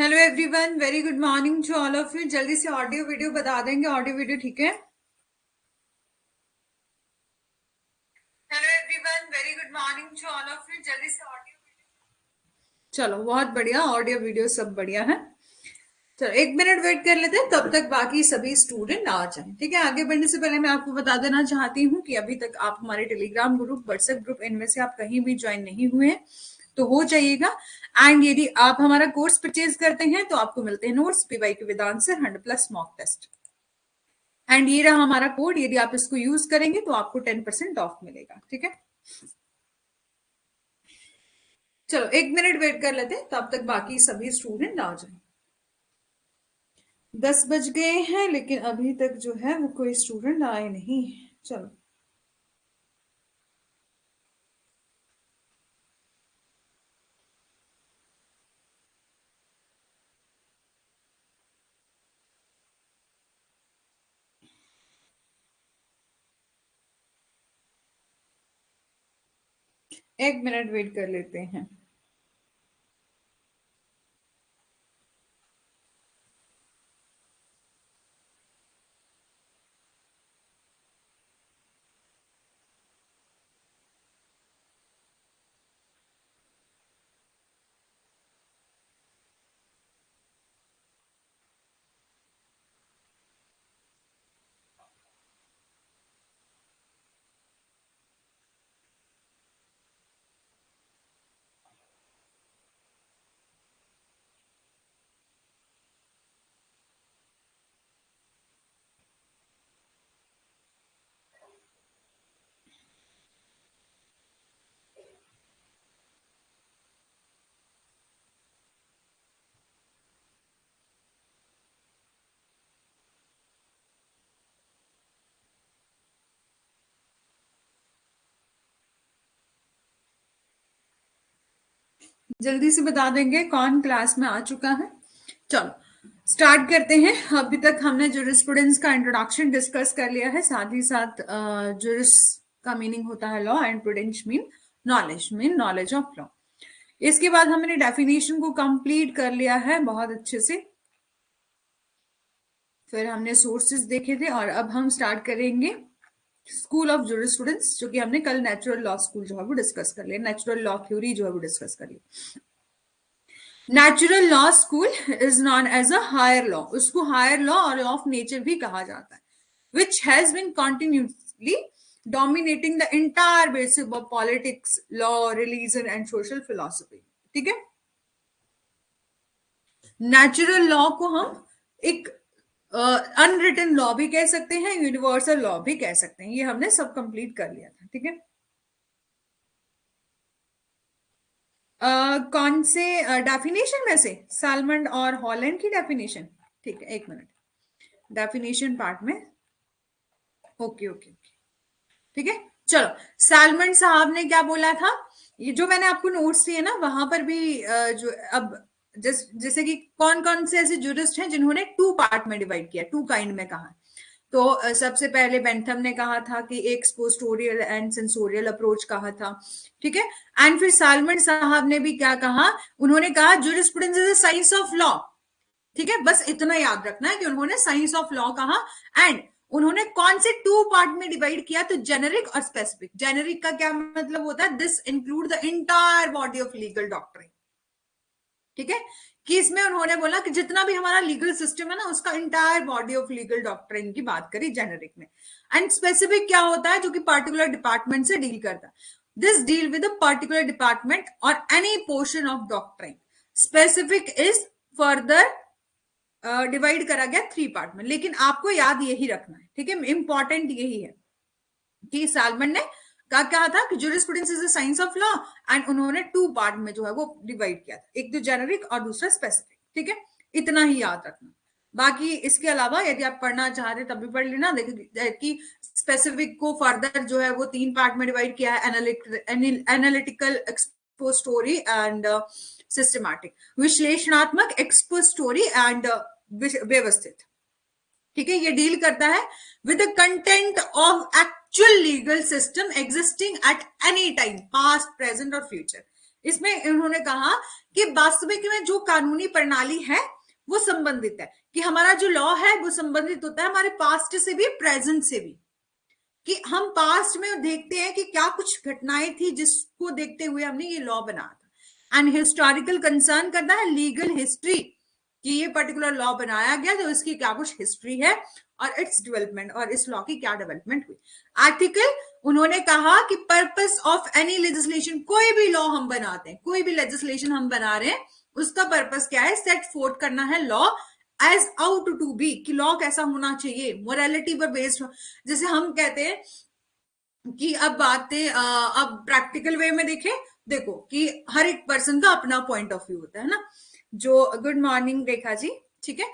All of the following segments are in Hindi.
Hello everyone, very good morning to all of you. जल्दी से ऑडियो वीडियो बता देंगे, ऑडियो वीडियो ठीक है। Hello everyone, very good morning to all of you. जल्दी से ऑडियो वीडियो, चलो बहुत बढ़िया, ऑडियो वीडियो सब बढ़िया है। चलो एक मिनट वेट कर लेते हैं, तब तक बाकी सभी स्टूडेंट आ जाएं। ठीक है, आगे बढ़ने से पहले मैं आपको बता देना चाहती हूँ कि अभी तक आप हमारे टेलीग्राम ग्रुप, व्हाट्सएप ग्रुप, इनमें से आप कहीं भी ज्वाइन नहीं हुए हैं तो हो जाइएगा। एंड यदि आप हमारा कोर्स परचेज करते हैं तो आपको मिलते हैं notes, PYQ with answer, 100+ mock test. And ये रहा हमारा कोड, यदि आप इसको यूज करेंगे तो आपको 10% ऑफ मिलेगा। ठीक है, चलो एक मिनट वेट कर लेते हैं, तब तक बाकी सभी स्टूडेंट आ जाए। 10 बज गए हैं लेकिन अभी तक जो है वो कोई स्टूडेंट आए नहीं। चलो एक मिनट वेट कर लेते हैं। जल्दी से बता देंगे कौन क्लास में आ चुका है। चलो स्टार्ट करते हैं। अभी तक हमने जूरिस्प्रूडेंस का इंट्रोडक्शन डिस्कस कर लिया है, साथ ही साथ जूरिस का मीनिंग होता है law and prudence mean knowledge of law. इसके बाद हमने डेफिनेशन को कंप्लीट कर लिया है बहुत अच्छे से। फिर हमने सोर्सेज देखे थे और अब हम स्टार्ट करेंगे स्कूल ऑफ जूरिस्प्रूडेंस, जो कि हमने कल नेचुरल लॉ स्कूल जो है वो डिस्कस कर लिया, नेचुरल लॉ थ्योरी जो है वो डिस्कस कर लिया। Natural law school is known as a higher law, उसको हायर लॉ और लॉ ऑफ नेचर भी कहा जाता है, which has been continuously dominating the entire basis of politics, law, religion and social philosophy। ठीक है, नेचुरल लॉ को हम एक अनरिटन लॉ भी कह सकते हैं, यूनिवर्सल लॉ भी कह सकते हैं। ये हमने सब कंप्लीट कर लिया था। ठीक है, कौन से डेफिनेशन में से सालमंड और हॉलैंड की डेफिनेशन? ठीक है, एक मिनट, डेफिनेशन पार्ट में। ओके ओके ओके, ठीक है। चलो, सालमंड साहब ने क्या बोला था, ये जो मैंने आपको नोट्स दिए ना वहां पर भी जो अब जैसे कि कौन कौन से ऐसे जूरिस्ट हैं जिन्होंने टू पार्ट में डिवाइड किया, टू काइंड में कहा। तो सबसे पहले बेंथम ने कहा था कि एक पोस्टोरियल एंड सेंसोरियल अप्रोच कहा था। ठीक है, एंड फिर सालमंड साहब ने भी क्या कहा, उन्होंने कहा jurisprudence is a science of law. ठीक है, बस इतना याद रखना है कि उन्होंने साइंस ऑफ लॉ कहा। एंड उन्होंने कौन से टू पार्ट में डिवाइड किया, तो जेनेरिक और स्पेसिफिक। जेनेरिक का क्या मतलब होता है, this include the entire body of legal doctrine. ठीक है, कि इसमें उन्होंने बोला कि जितना भी हमारा लीगल सिस्टम है ना, उसका entire body of legal doctrine की बात करी जेनेरिक में। एंड स्पेसिफिक क्या होता है, जो कि पर्टिकुलर डिपार्टमेंट से डील करता है। This deal with a particular department और any portion of doctrine. Specific is further divide करा गया थ्री पार्ट में, लेकिन आपको याद यही रखना है। ठीक है, इंपॉर्टेंट यही है कि सालमन ने कहा था कि jurisprudence is a science of law, and उन्होंने टू पार्ट में जो है वो डिवाइड किया था, एक तो जेनेरिक और दूसरा स्पेसिफिक। ठीक है, इतना ही याद रखना। बाकी इसके अलावा यदि आप पढ़ना चाहते तब भी पढ़ लेना। देखिए कि स्पेसिफिक को फर्दर जो है वो तीन पार्ट में डिवाइड किया है, एनालिटिकल, एक्सपोस्टोरी एंड सिस्टमैटिक। विश्लेषणात्मक, एक्सपोस्टोरी एंड व्यवस्थित। ठीक है, ये डील करता है with the content of actual legal system existing at any time, past, present और फ्यूचर। इसमें उन्होंने कहा कि वास्तविक में जो कानूनी प्रणाली है वो संबंधित है, कि हमारा जो लॉ है वो संबंधित होता है हमारे पास्ट से भी प्रेजेंट से भी, कि हम पास्ट में देखते हैं कि क्या कुछ घटनाएं थी जिसको देखते हुए हमने ये लॉ बनाया था। एंड हिस्टोरिकल कंसर्न करना है लीगल हिस्ट्री, कि ये पर्टिकुलर लॉ बनाया गया तो इसकी क्या कुछ हिस्ट्री है और इट्स डेवलपमेंट, और इस लॉ की क्या डेवलपमेंट हुई। आर्टिकल उन्होंने कहा कि पर्पस ऑफ एनी लेजिस्लेशन, कोई भी लॉ हम बनाते हैं, कोई भी लेजिस्लेशन हम बना रहे हैं, उसका पर्पस क्या है, सेट फोर्थ करना है law as ought to be, कि लॉ कैसा होना चाहिए, मोरालिटी पर बेस्ड। जैसे हम कहते हैं कि अब बातें अब प्रैक्टिकल वे में देखें, देखो कि हर एक पर्सन का अपना पॉइंट ऑफ व्यू होता है ना, जो गुड मॉर्निंग रेखा जी, ठीक है,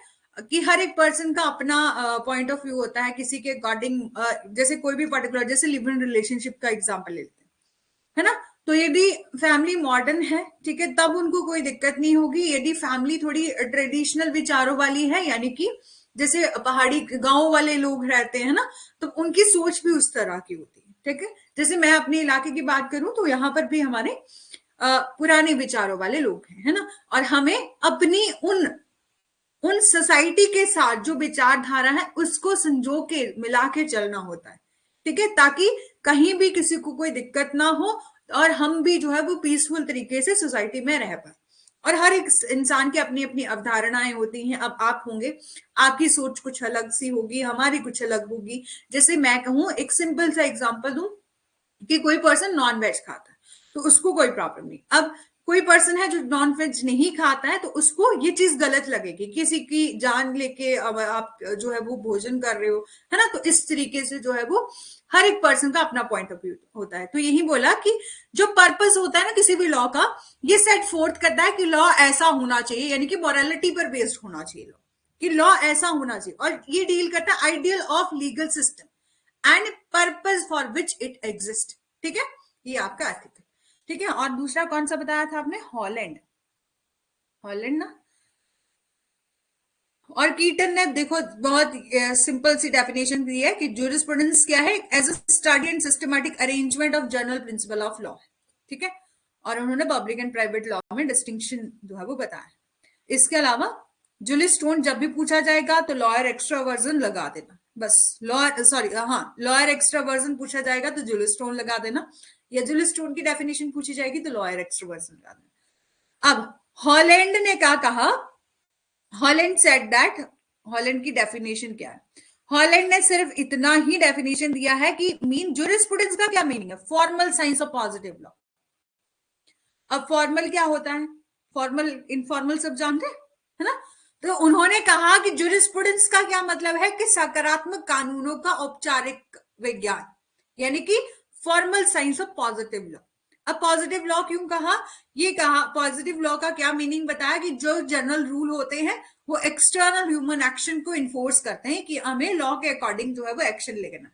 कि हर एक पर्सन का अपना पॉइंट ऑफ व्यू होता है किसी के अकॉर्डिंग। जैसे कोई भी पर्टिकुलर, जैसे लिव इन रिलेशनशिप का एग्जांपल लेते हैं, है ना, तो यदि फैमिली मॉडर्न है, ठीक है, तब उनको कोई दिक्कत नहीं होगी। यदि फैमिली थोड़ी ट्रेडिशनल विचारों वाली है, यानी कि जैसे पहाड़ी गांव वाले लोग रहते हैं ना, तो उनकी सोच भी उस तरह की होती है, ठीक है। जैसे मैं अपने इलाके की बात करूं तो यहाँ पर भी हमारे पुराने विचारों वाले लोग हैं, है ना, और हमें अपनी उन सोसाइटी के साथ जो विचारधारा है उसको संजो के मिला के चलना होता है, ठीक है, ताकि कहीं भी किसी को कोई दिक्कत ना हो और हम भी जो है वो पीसफुल तरीके से सोसाइटी में रह पाए। और हर एक इंसान की अपनी अपनी अवधारणाएं होती हैं। अब आप होंगे, आपकी सोच कुछ अलग सी होगी, हमारी कुछ अलग होगी। जैसे मैं कहूं, एक सिंपल सा एग्जांपल दूं, कि कोई पर्सन नॉन वेज खाता है तो उसको कोई प्रॉब्लम नहीं। अब कोई पर्सन है जो नॉन वेज नहीं खाता है तो उसको ये चीज गलत लगेगी, किसी की जान लेके अब आप जो है वो भोजन कर रहे हो, है ना। तो इस तरीके से जो है वो हर एक पर्सन का अपना पॉइंट ऑफ व्यू होता है। तो यही बोला कि जो पर्पस होता है ना किसी भी लॉ का, ये सेट फोर्थ करता है कि लॉ ऐसा होना चाहिए, यानी कि मॉरलिटी पर बेस्ड होना चाहिए लॉ, कि लॉ ऐसा होना चाहिए। और ये डील करता है ideal of legal system and purpose for which it exist, ठीक है, ये आपका आर्टिकल, ठीक है। और दूसरा कौन सा बताया था आपने, हॉलैंड, हॉलैंड ना। और कीटन ने देखो बहुत सिंपल सी डेफिनेशन दी है कि जूरिस्प्रूडेंस क्या है, as a study and systematic arrangement of general principle of law, ठीक है। और उन्होंने पब्लिक एंड प्राइवेट लॉ में डिस्टिंक्शन जो है वो बताया। इसके अलावा जूलिस स्टोन जब भी पूछा जाएगा तो लॉयर एक्स्ट्रा वर्जन लगा देना, बस लॉयर सॉरी हाँ लॉयर एक्स्ट्रा वर्जन पूछा जाएगा तो जूलिस स्टोन लगा देना, या जूलिस स्टोन की डेफिनेशन पूछी जाएगी तो लॉयर एक्स्ट्रा वर्जन लगा देना। अब हॉलैंड ने क्या कहा, हॉलैंड सेड दैट, हॉलैंड की डेफिनेशन क्या है, हॉलैंड ने सिर्फ इतना ही डेफिनेशन दिया है कि मीन जूरिस्प्रूडेंस का क्या मीनिंग है, formal science of positive law. अब फॉर्मल क्या होता है, फॉर्मल इनफॉर्मल सब जानते हैं, है ना। तो उन्होंने कहा कि जूरिस्प्रूडेंस का क्या मतलब है कि सकारात्मक कानूनों का औपचारिक विज्ञान, यानी कि formal science of positive law. अब पॉजिटिव लॉ क्यों कहा, ये कहा पॉजिटिव लॉ का क्या मीनिंग बताया कि जो जनरल रूल होते हैं वो एक्सटर्नल ह्यूमन एक्शन को इन्फोर्स करते हैं, कि हमें लॉ के अकॉर्डिंग जो है वो एक्शन लेना,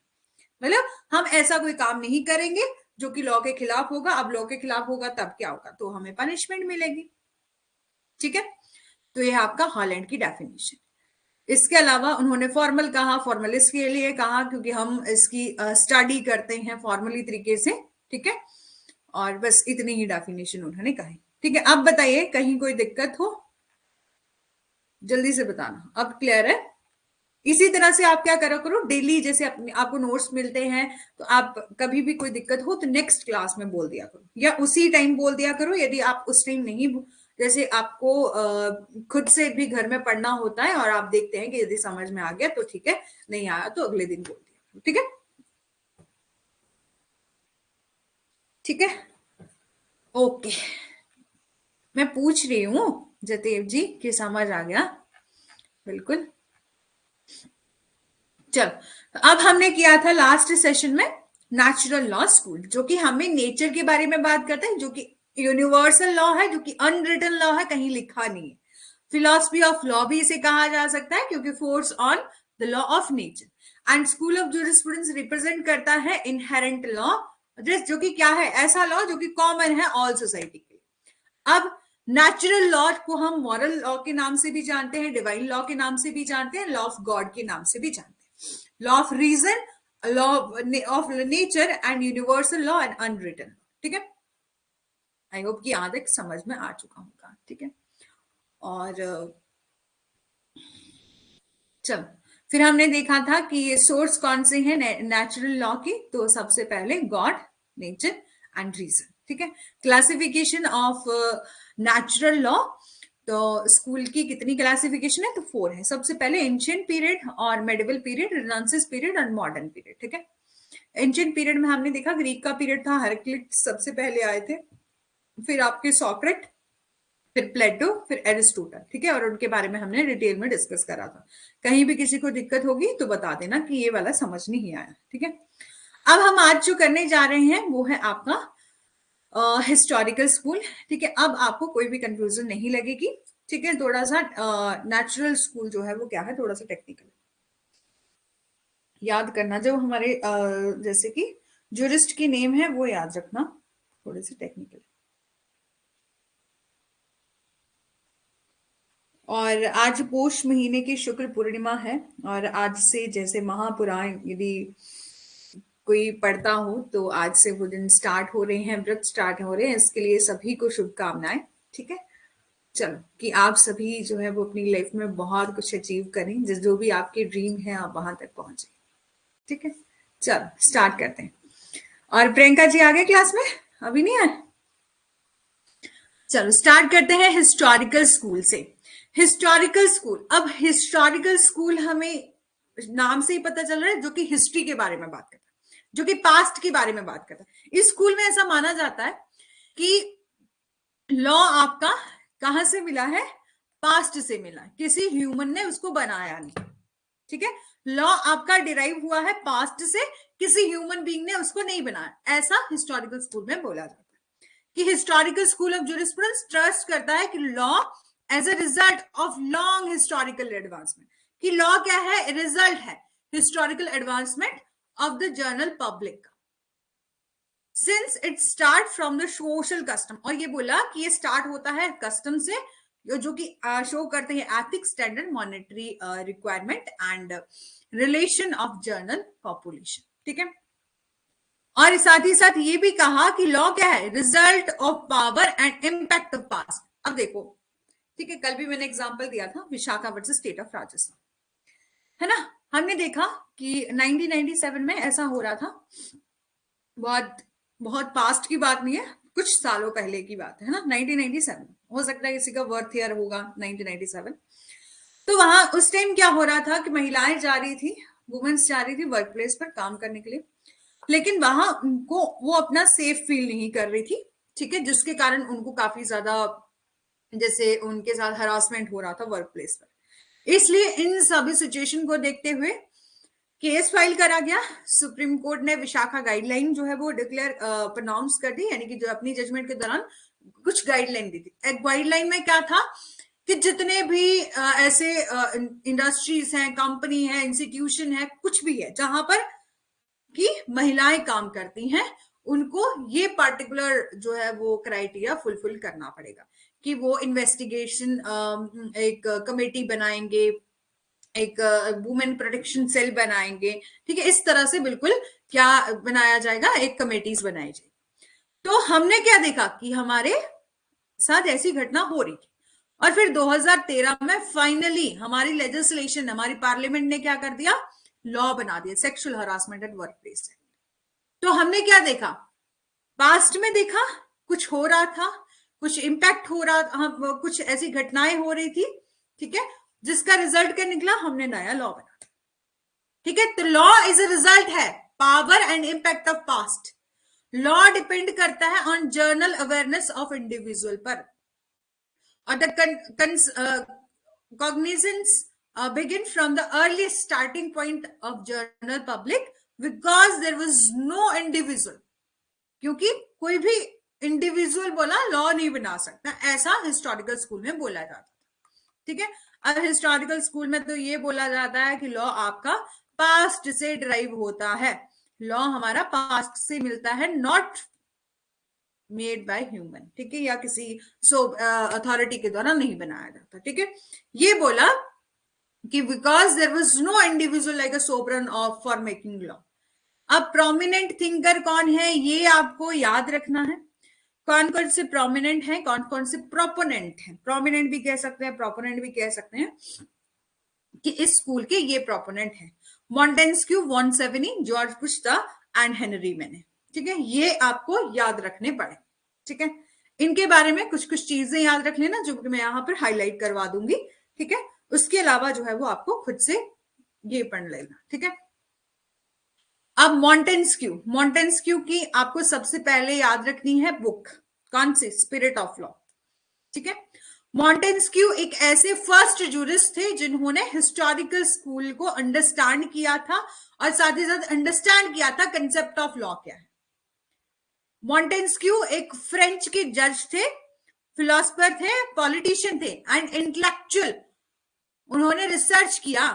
मतलब हम ऐसा कोई काम नहीं करेंगे जो कि लॉ के खिलाफ होगा। अब लॉ के खिलाफ होगा तब क्या होगा, तो हमें पनिशमेंट मिलेगी, ठीक है। तो ये आपका हॉलैंड की डेफिनेशन। इसके अलावा उन्होंने फॉर्मल कहा, फॉर्मल इसके लिए कहा क्योंकि हम इसकी स्टडी करते हैं फॉर्मली तरीके से, ठीक है। और बस इतनी ही डेफिनेशन उन्होंने कही, ठीक है। अब बताइए कहीं कोई दिक्कत हो जल्दी से बताना, अब क्लियर है। इसी तरह से आप क्या करा करो डेली, जैसे अपने आपको नोट्स मिलते हैं तो आप कभी भी कोई दिक्कत हो तो नेक्स्ट क्लास में बोल दिया करो, या उसी टाइम बोल दिया करो। यदि आप उस टाइम नहीं, जैसे आपको खुद से भी घर में पढ़ना होता है और आप देखते हैं कि यदि समझ में आ गया तो ठीक है, नहीं आया तो अगले दिन बोल दिया करो, ठीक है, ठीक है, ओके। मैं पूछ रही हूँ जतेव जी कि समझ आ गया, बिल्कुल। चलो, तो अब हमने किया था लास्ट सेशन में नेचुरल लॉ स्कूल, जो कि हमें नेचर के बारे में बात करता है, जो कि यूनिवर्सल लॉ है, जो कि अनरिटन लॉ है, कहीं लिखा नहीं है। फिलॉसफी ऑफ लॉ भी इसे कहा जा सकता है क्योंकि force on the law of nature. And school of jurisprudence represent करता है इनहेरेंट लॉ, जो कि क्या है, ऐसा लॉ जो कि कॉमन है ऑल सोसाइटी के लिए। अब नेचुरल लॉ को हम मॉरल लॉ के नाम से भी जानते हैं, डिवाइन लॉ के नाम से भी जानते हैं, लॉ ऑफ गॉड के नाम से भी जानते हैं, law of reason, law of nature and universal law and unwritten, ठीक है। आई होप कि यहाँ तक समझ में आ चुका होगा, ठीक है। और चलो, फिर हमने देखा था कि सोर्स कौन से हैं नेचुरल लॉ की, तो सबसे पहले गॉड, नेचर एंड रीजन, ठीक है। क्लासिफिकेशन ऑफ नेचुरल लॉ, तो स्कूल की कितनी क्लासिफिकेशन है, तो 4 है। सबसे पहले एंशिएंट पीरियड और मेडिवल पीरियड, रिनाइंसेंस पीरियड और मॉडर्न पीरियड, ठीक है। एंशिएंट पीरियड में हमने देखा ग्रीक का पीरियड था, हेराक्लिटस सबसे पहले आए थे, फिर आपके सोक्रेट, फिर प्लेटो, फिर एरिस्टोटल, ठीक है। और उनके बारे में हमने डिटेल में डिस्कस करा था। कहीं भी किसी को दिक्कत होगी तो बता देना कि ये वाला समझ नहीं आया, ठीक है। अब हम आज जो करने जा रहे हैं वो है आपका हिस्टोरिकल स्कूल, ठीक है। अब आपको कोई भी कंफ्यूजन नहीं लगेगी, ठीक है। थोड़ा सा नेचुरल स्कूल जो है वो क्या है, थोड़ा सा टेक्निकल याद करना। जो हमारे जैसे कि जूरिस्ट की नेम है वो याद रखना, थोड़े से टेक्निकल। और आज पोष महीने की शुक्ल पूर्णिमा है, और आज से जैसे महापुराण यदि कोई पढ़ता हो तो आज से वो दिन स्टार्ट हो रहे हैं, व्रत स्टार्ट हो रहे हैं, इसके लिए सभी को शुभकामनाएं, ठीक है। चलो, कि आप सभी जो है वो अपनी लाइफ में बहुत कुछ अचीव करें, जिस जो भी आपके ड्रीम है आप वहां तक पहुंचे, ठीक है। चलो स्टार्ट करते हैं। और प्रियंका जी आ गए क्लास में, अभी नहीं आए? चलो स्टार्ट करते हैं हिस्टोरिकल स्कूल से। हिस्टोरिकल स्कूल, अब हिस्टोरिकल स्कूल हमें नाम से ही पता चल रहा है, जो कि हिस्ट्री के बारे में बात करता है, जो कि पास्ट के बारे में बात करता है। इस स्कूल में ऐसा माना जाता है कि लॉ आपका कहां से मिला है, पास्ट से मिला है, किसी ह्यूमन ने उसको बनाया नहीं, ठीक है। लॉ आपका डिराइव हुआ है पास्ट से, किसी ह्यूमन बीइंग ने उसको नहीं बनाया, ऐसा हिस्टोरिकल स्कूल में बोला जाता है। कि historical school of jurisprudence trust करता है कि law as a result of long historical advancement, कि लॉ क्या है, रिजल्ट है historical advancement of the general public, since it start from the social custom. और ये बोला कि ये स्टार्ट होता है कस्टम से, जो कि शो करते हैं ethics, standard, monetary requirement and relation of general population, ठीक है। और साथ ही साथ ये भी कहा कि लॉ क्या है, result of power and impact of past. अब देखो, ठीक है, कल भी मैंने एग्जांपल दिया था Vishakha versus state of Rajasthan, है ना। हमने देखा कि 1997 में ऐसा हो रहा था, बहुत बहुत पास्ट की बात नहीं है, कुछ सालों पहले की बात है ना, 1997, हो सकता है किसी का बर्थ ईयर होगा 1997। तो वहां उस टाइम क्या हो रहा था कि महिलाएं जा रही थी, वुमेन्स जा रही थी वर्क प्लेस पर काम करने के लिए, लेकिन वहां उनको वो अपना सेफ फील नहीं कर रही थी, ठीक है, जिसके कारण उनको काफी ज्यादा जैसे उनके साथ हरासमेंट हो रहा था वर्क प्लेस पर। इसलिए इन सभी सिचुएशन को देखते हुए केस फाइल करा गया। सुप्रीम कोर्ट ने विशाखा गाइडलाइन जो है वो डिक्लेयर प्रोनाउंस कर दी, यानी कि जो अपनी जजमेंट के दौरान कुछ गाइडलाइन दी थी। एक गाइडलाइन में क्या था कि जितने भी ऐसे इंडस्ट्रीज हैं, कंपनी है, इंस्टीट्यूशन है, कुछ भी है जहां पर कि महिलाएं काम करती हैं, उनको ये पर्टिकुलर जो है वो क्राइटेरिया फुलफिल करना पड़ेगा, कि वो इन्वेस्टिगेशन एक कमेटी बनाएंगे, एक वुमेन प्रोटेक्शन सेल बनाएंगे, ठीक है। इस तरह से बिल्कुल क्या बनाया जाएगा, एक कमेटीज बनाई जाएगी। तो हमने क्या देखा कि हमारे साथ ऐसी घटना हो रही थी, और फिर 2013 में फाइनली हमारी लेजिस्लेशन, हमारी पार्लियामेंट ने क्या कर दिया, लॉ बना दिया, sexual harassment at work place. तो हमने क्या देखा, पास्ट में देखा कुछ हो रहा था, कुछ इंपैक्ट हो रहा था, कुछ ऐसी घटनाएं हो रही थी, ठीक है, जिसका रिजल्ट क्या निकला, हमने नया लॉ बना, ठीक है। तो लॉ इज अ रिजल्ट है power and impact of past. Law depend करता है on journal awareness of individual पर, और the cognizance begin from the earliest starting point of general public because there was no individual, क्योंकि कोई भी इंडिविजुअल बोला लॉ नहीं बना सकता, ऐसा हिस्टोरिकल स्कूल में बोला जाता था, ठीक है। अब हिस्टोरिकल स्कूल में तो ये बोला जाता है कि लॉ आपका पास्ट से ड्राइव होता है, लॉ हमारा पास्ट से मिलता है, नॉट मेड बाय ह्यूमन, ठीक है, या किसी अथॉरिटी के द्वारा नहीं बनाया जाता, ठीक है। ये बोला कि because there was no individual like a sovereign of for making law. अब प्रोमिनेंट थिंकर कौन है, ये आपको याद रखना है। कौन कौन से प्रोमिनेंट हैं, कौन कौन से प्रोपोनेंट हैं। प्रोमिनेंट भी कह सकते हैं, प्रोपोनेंट भी कह सकते हैं कि इस स्कूल के ये प्रोपोनेंट हैं। Montesquieu, von Savigny, George Puchta and Henry Maine. ठीक है, ये आपको याद रखने पड़े। ठीक है, इनके बारे में कुछ कुछ चीजें याद रख लेना जो मैं यहाँ पर हाईलाइट करवा दूंगी। ठीक है, उसके अलावा जो है वो आपको खुद से ये पढ़ लेना। ठीक है, अब मॉन्टेस्क्यू की आपको सबसे पहले याद रखनी है बुक, कौन सी, स्पिरिट ऑफ लॉ। ठीक है, मॉन्टेस्क्यू एक ऐसे फर्स्ट जूरिस्ट थे जिन्होंने हिस्टोरिकल स्कूल को अंडरस्टैंड किया था और साथ ही साथ अंडरस्टैंड किया था कंसेप्ट ऑफ लॉ क्या है। मॉन्टेस्क्यू एक फ्रेंच के जज थे, फिलोसफर थे, पॉलिटिशियन थे एंड इंटेलेक्चुअल। उन्होंने रिसर्च किया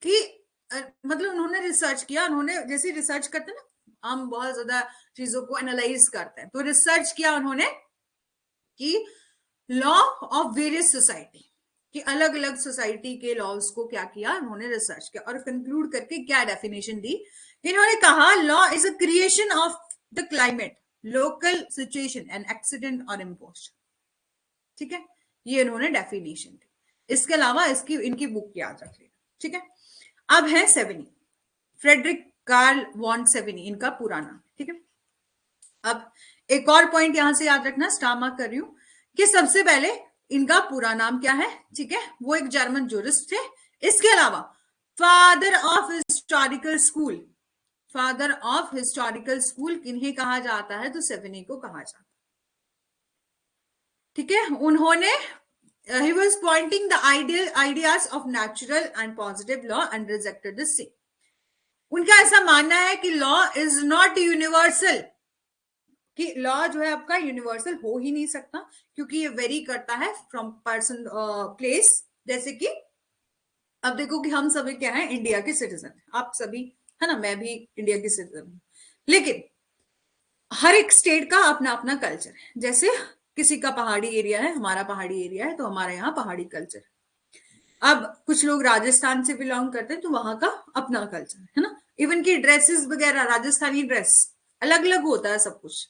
कि मतलब उन्होंने रिसर्च किया, उन्होंने जैसे रिसर्च करते हैं ना, हम बहुत ज्यादा चीजों को एनालाइज करते हैं, तो रिसर्च किया उन्होंने कि लॉ ऑफ वेरियस सोसाइटी, कि अलग अलग सोसाइटी के लॉज को क्या किया उन्होंने, रिसर्च किया और कंक्लूड करके क्या डेफिनेशन दी। इन्होंने कहा law is a creation of the climate, local situation and accident और इम्पोज। ठीक है, ये इन्होंने डेफिनेशन दी। इसके अलावा इसकी इनकी बुक याद रख लेना। ठीक है, अब है सेवेनी, फ्रेडरिक कार्ल वॉन सेवेनी इनका पूरा नाम। ठीक है, अब एक और पॉइंट यहां से याद रखना, स्टार मार्क कर रही हूं, कि सबसे पहले इनका पूरा नाम क्या है। ठीक है, वो एक जर्मन जूरिस्ट थे। इसके अलावा father of historical school, father of historical school किन्हें कहा जाता है, तो सेवेनी को कहा जाता है। ठीक है, उन्होंने he was pointing the ideas of natural and positive law and rejected the same. उनका ऐसा मानना है कि लॉ इज नॉट यूनिवर्सल, कि लॉ जो है आपका यूनिवर्सल हो ही नहीं सकता क्योंकि ये वेरी करता है फ्रॉम पर्सन प्लेस। जैसे कि अब देखो कि हम सभी क्या है, इंडिया के सिटीजन, आप सभी है ना, मैं भी इंडिया की सिटीजन हूँ, लेकिन हर एक स्टेट का अपना अपना कल्चर है। जैसे किसी का पहाड़ी एरिया है, हमारा पहाड़ी एरिया है, तो हमारे यहाँ पहाड़ी कल्चर। अब कुछ लोग राजस्थान से बिलोंग करते हैं तो वहां का अपना कल्चर है ना, इवन की ड्रेसेस वगैरह, राजस्थानी ड्रेस अलग अलग होता है सब कुछ।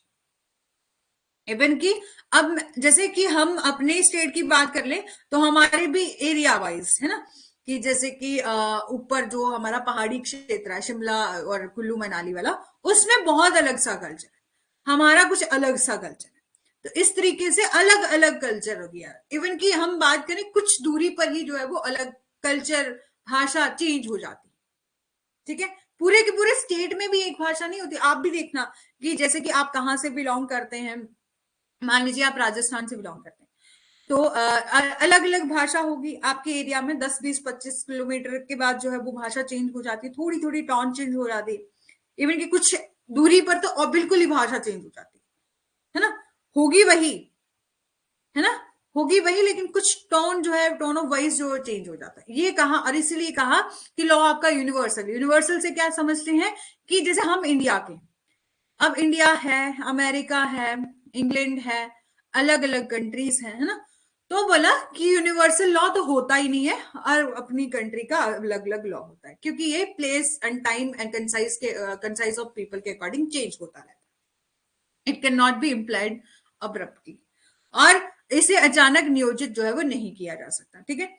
इवन की अब जैसे कि हम अपने स्टेट की बात कर ले तो हमारे भी एरिया वाइज है ना, कि जैसे कि ऊपर जो हमारा पहाड़ी क्षेत्र है, शिमला और कुल्लू मनाली वाला, उसमें बहुत अलग सा कल्चर है, हमारा कुछ अलग सा कल्चर है। तो इस तरीके से अलग अलग कल्चर हो गया। इवन की हम बात करें कुछ दूरी पर ही जो है वो अलग कल्चर, भाषा चेंज हो जाती। ठीक है, पूरे के पूरे स्टेट में भी एक भाषा नहीं होती। आप भी देखना कि जैसे कि आप कहाँ से बिलोंग करते हैं, मान लीजिए आप राजस्थान से बिलोंग करते हैं तो अलग अलग भाषा होगी आपके एरिया में। 10 20 25 किलोमीटर के बाद जो है वो भाषा चेंज हो जाती है, थोड़ी थोड़ी टोन चेंज हो जाती है। इवन कि कुछ दूरी पर तो और बिल्कुल ही भाषा चेंज हो जाती है ना, होगी वही है ना, होगी वही, लेकिन कुछ टोन जो है, टोन ऑफ वॉइस जो चेंज हो जाता है। ये कहा, और इसीलिए कहा कि लॉ आपका यूनिवर्सल। यूनिवर्सल से क्या समझते हैं कि जैसे हम इंडिया के, अब इंडिया है, अमेरिका है, इंग्लैंड है, अलग अलग कंट्रीज है ना, तो बोला कि यूनिवर्सल लॉ तो होता ही नहीं है और अपनी कंट्री का अलग अलग लॉ होता है, क्योंकि ये place and time and concise of people के अकॉर्डिंग चेंज होता रहता है। It can not be implied abruptly, और इसे अचानक नियोजित जो है वो नहीं किया जा सकता। ठीक है,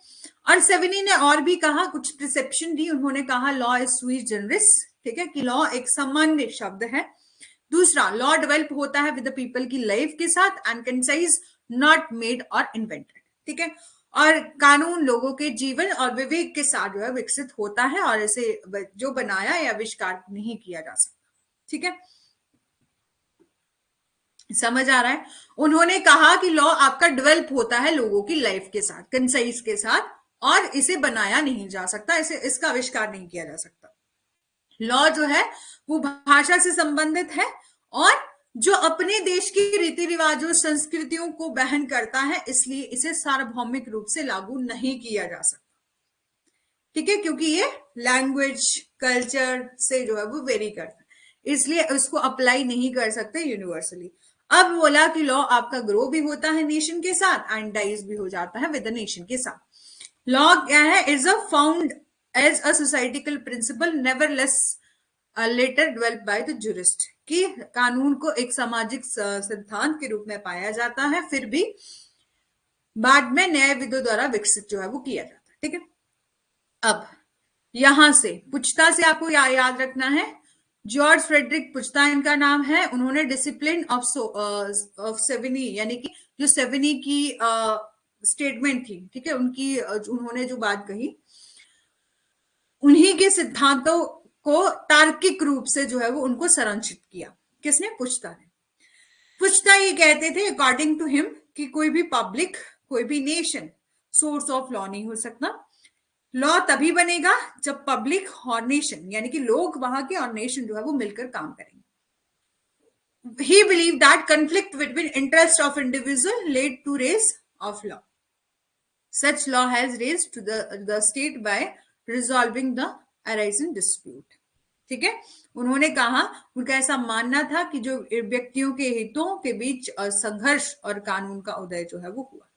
और सेवेनी ने और भी कहा, कुछ प्रिसेप्शन दी। उन्होंने कहा लॉ इज सुई जनरिस। ठीक है, कि लॉ एक सामान्य शब्द है। दूसरा, लॉ डेवलप होता है विद द पीपल की लाइफ के साथ एंड कंसाइज, नॉट मेड और इन्वेंटेड। ठीक है, और कानून लोगों के जीवन और विवेक के साथ जो है विकसित होता है और इसे जो बनाया या आविष्कार नहीं किया जा सकता। ठीक है, समझ आ रहा है। उन्होंने कहा कि लॉ आपका डेवलप होता है लोगों की लाइफ के साथ, कंसाइज के साथ, और इसे बनाया नहीं जा सकता, इसे इसका आविष्कार नहीं किया जा सकता। लॉ जो है वो भाषा से संबंधित है और जो अपने देश की रीति रिवाजों, संस्कृतियों को बहन करता है, इसलिए इसे सार्वभौमिक रूप से लागू नहीं किया जा सकता। ठीक है, क्योंकि ये लैंग्वेज, कल्चर से जो है वो वेरी करता है, इसलिए उसको अप्लाई नहीं कर सकते यूनिवर्सली। अब बोला कि लॉ आपका ग्रो भी होता है नेशन के साथ एंड डाइज भी हो जाता है विद द नेशन के साथ। लॉ क्या है, is a found as a societal principle nevertheless later develop by the jurist. कि कानून को एक सामाजिक सिद्धांत के रूप में पाया जाता है, फिर भी बाद में न्यायविदों द्वारा विकसित जो है वो किया जाता है। ठीक है, अब यहां से पुछता से आपको याद रखना है, जॉर्ज फ्रेडरिक पुछता इनका नाम है। उन्होंने डिसिप्लिन ऑफ सेवेनी, यानी कि जो सेवेनी की स्टेटमेंट थी, ठीक है, उनकी उन्होंने जो बात कही, उन्हीं के सिद्धांतों को तार्किक रूप से जो है वो उनको संरक्षित किया। किसने? पुछता ने। पुछता ये कहते थे अकॉर्डिंग टू हिम कि कोई भी पब्लिक, कोई भी नेशन सोर्स ऑफ लॉ नहीं हो सकता। लॉ तभी बनेगा जब पब्लिक और नेशन, यानी कि लोग वहां के और नेशन जो है वो मिलकर काम करेंगे। He believed that conflict between interest of individual led to raise of law. Such law has raised to the state by resolving the arising dispute. ठीक है, उन्होंने कहा, उनका ऐसा मानना था कि जो व्यक्तियों के हितों के बीच संघर्ष और कानून का उदय जो है वो हुआ,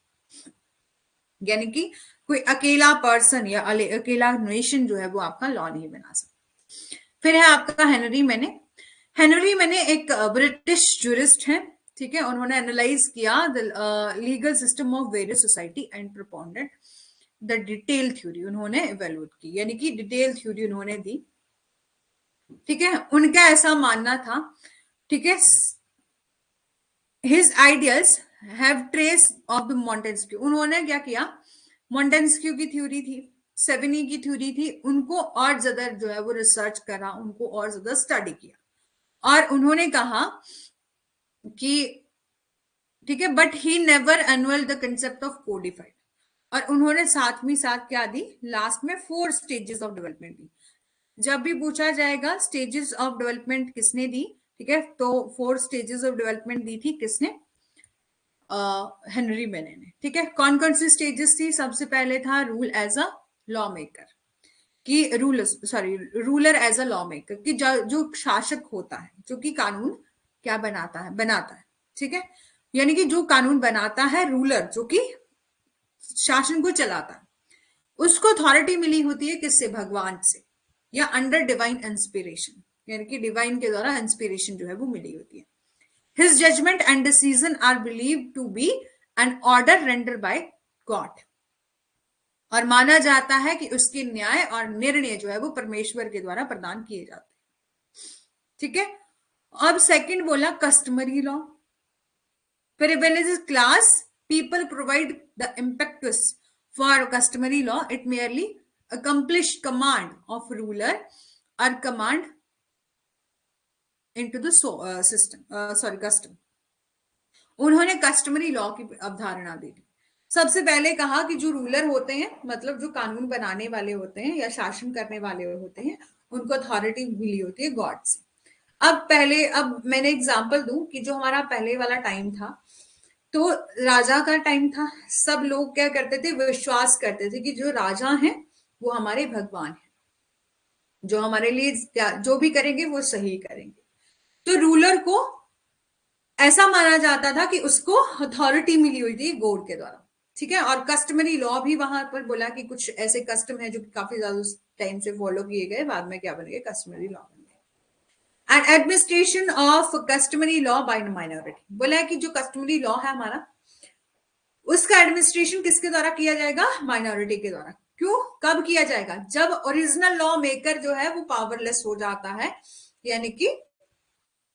यानी कि कोई अकेला पर्सन या अकेला नेशन जो है वो आपका लॉ नहीं बना सकता। फिर है आपका हेनरी मैने। हेनरी मैने एक ब्रिटिश जूरिस्ट है, ठीक है, उन्होंने एनालाइज किया the legal system of various society and proponent the detail theory, उन्होंने इवेल्युएट की, यानी कि डिटेल थ्योरी उन्होंने दी। ठीक है, उनका ऐसा मानना था, ठीक है, his ideals have trace of the Montesquieu. उन्होंने क्या किया, मॉन्टेस्क्यू की थ्योरी थी, सेवेनी की थ्योरी थी, उनको और ज्यादा जो है वो रिसर्च करा, उनको और ज्यादा स्टडी किया, और उन्होंने कहा कि ठीक है, but he never annual the concept of codified. और उन्होंने साथ में साथ क्या दी, लास्ट में 4 स्टेजेस ऑफ डेवलपमेंट दी। जब भी पूछा जाएगा स्टेजेस ऑफ डेवलपमेंट किसने दी, ठीक है, तो 4 स्टेजेस ऑफ डेवलपमेंट दी थी किसने? हेनरी मैने ने। ठीक है, कौन कौन सी स्टेजेस थी? सबसे पहले था rule as a law maker, कि ruler as a law maker, कि जो शासक होता है, जो कि कानून क्या बनाता है। ठीक है, यानी कि जो कानून बनाता है, रूलर जो कि शासन को चलाता है, उसको अथॉरिटी मिली होती है किससे? भगवान से, या अंडर डिवाइन इंस्पिरेशन, यानी कि डिवाइन के द्वारा इंस्पिरेशन जो है वो मिली होती है। His judgement and decision are believe to be an order render by God, और माना जाता है कि उसके न्याय और निर्णय जो है वो परमेश्वर के द्वारा प्रदान किए जाते हैं। ठीक है, अब सेकंड बोला customary law. Privileged class people provide the impetus for customary law. It merely accomplished command of ruler or command into the custom. उन्होंने कस्टमरी लॉ की अवधारणा दी। सबसे पहले कहा कि जो रूलर होते हैं, मतलब जो कानून बनाने वाले होते हैं या शासन करने वाले होते हैं, उनको अथॉरिटी मिली होती है गॉड से। अब मैंने एग्जांपल दूं कि जो हमारा पहले वाला टाइम था, तो राजा का टाइम था, सब लोग क्या करते थे? विश्वास करते थे कि जो राजा हैं वो हमारे भगवान हैं, जो हमारे लिए जो भी करेंगे वो सही करेंगे। तो रूलर को ऐसा माना जाता था कि उसको अथॉरिटी मिली हुई थी गॉड के द्वारा। ठीक है, और कस्टमरी लॉ भी वहां पर बोला कि कुछ ऐसे कस्टम है जो काफी ज्यादा उस टाइम से फॉलो किए गए, बाद में क्या बन गए? कस्टमरी लॉ बन गए। And administration of customary law by minority, बोला है कि जो कस्टमरी लॉ है हमारा, उसका एडमिनिस्ट्रेशन किसके द्वारा किया जाएगा? माइनॉरिटी के द्वारा। क्यों? कब किया जाएगा? जब ओरिजिनल लॉ मेकर जो है वो पावरलेस हो जाता है, यानी कि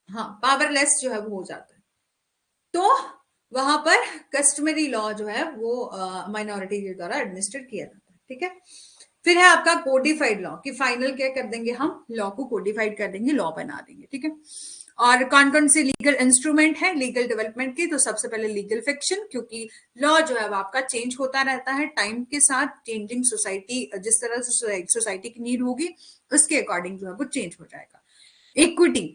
हाँ, पावरलेस जो है वो हो जाता है, तो वहां पर कस्टमरी लॉ जो है वो माइनॉरिटी के द्वारा एडमिनिस्टर किया जाता है। ठीक है, फिर है आपका कोडिफाइड लॉ, कि फाइनल क्या कर देंगे हम? लॉ को कोडिफाइड कर देंगे, लॉ बना देंगे। ठीक है, और कौन कौन से लीगल इंस्ट्रूमेंट है लीगल डेवलपमेंट के? तो सबसे पहले लीगल फिक्शन, क्योंकि लॉ जो है वो आपका चेंज होता रहता है टाइम के साथ, चेंजिंग सोसाइटी, जिस तरह से सोसाइटी की नीड होगी उसके अकॉर्डिंग जो है वो चेंज हो जाएगा। Equity,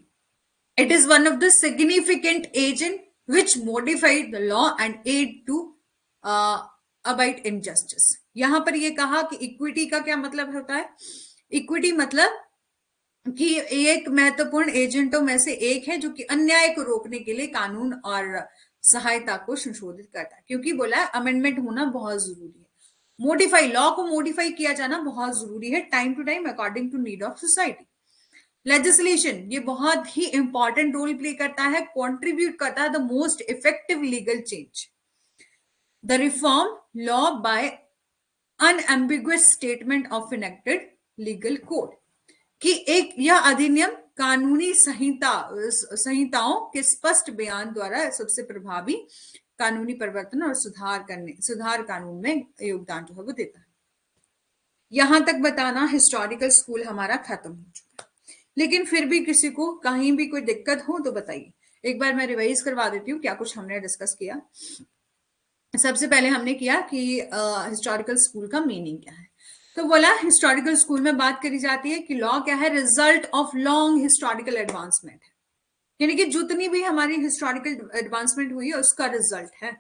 it is one of the significant agent which modified the law and aid to abide injustice. यहां पर ये कहा कि इक्विटी का क्या मतलब होता है? इक्विटी मतलब कि एक महत्वपूर्ण एजेंटों में से एक है जो कि अन्याय को रोकने के लिए कानून और सहायता को संशोधित करता है, क्योंकि बोला है अमेंडमेंट होना बहुत जरूरी है, मोडिफाई, लॉ को मोडिफाई किया जाना बहुत जरूरी है time to time according to need of society. Legislation ये बहुत ही इंपॉर्टेंट रोल प्ले करता है, कंट्रीब्यूट करता है the most effective legal change. The reform law by unambiguous statement of enacted legal code, कि एक यह अधिनियम कानूनी संहिताओं के स्पष्ट बयान द्वारा सबसे प्रभावी कानूनी परिवर्तन और सुधार कानून में योगदान जो है वो देता है। यहां तक बताना हिस्टोरिकल स्कूल हमारा खत्म हो चुका है, लेकिन फिर भी किसी को कहीं भी कोई दिक्कत हो तो बताइए। एक बार मैं रिवाइज करवा देती हूँ क्या कुछ हमने डिस्कस किया। सबसे पहले हमने किया कि हिस्टोरिकल स्कूल का मीनिंग क्या है। तो बोला हिस्टोरिकल स्कूल में बात करी जाती है कि लॉ क्या है, result of long historical advancement है, यानी कि जितनी भी हमारी हिस्टोरिकल एडवांसमेंट हुई है उसका रिजल्ट है।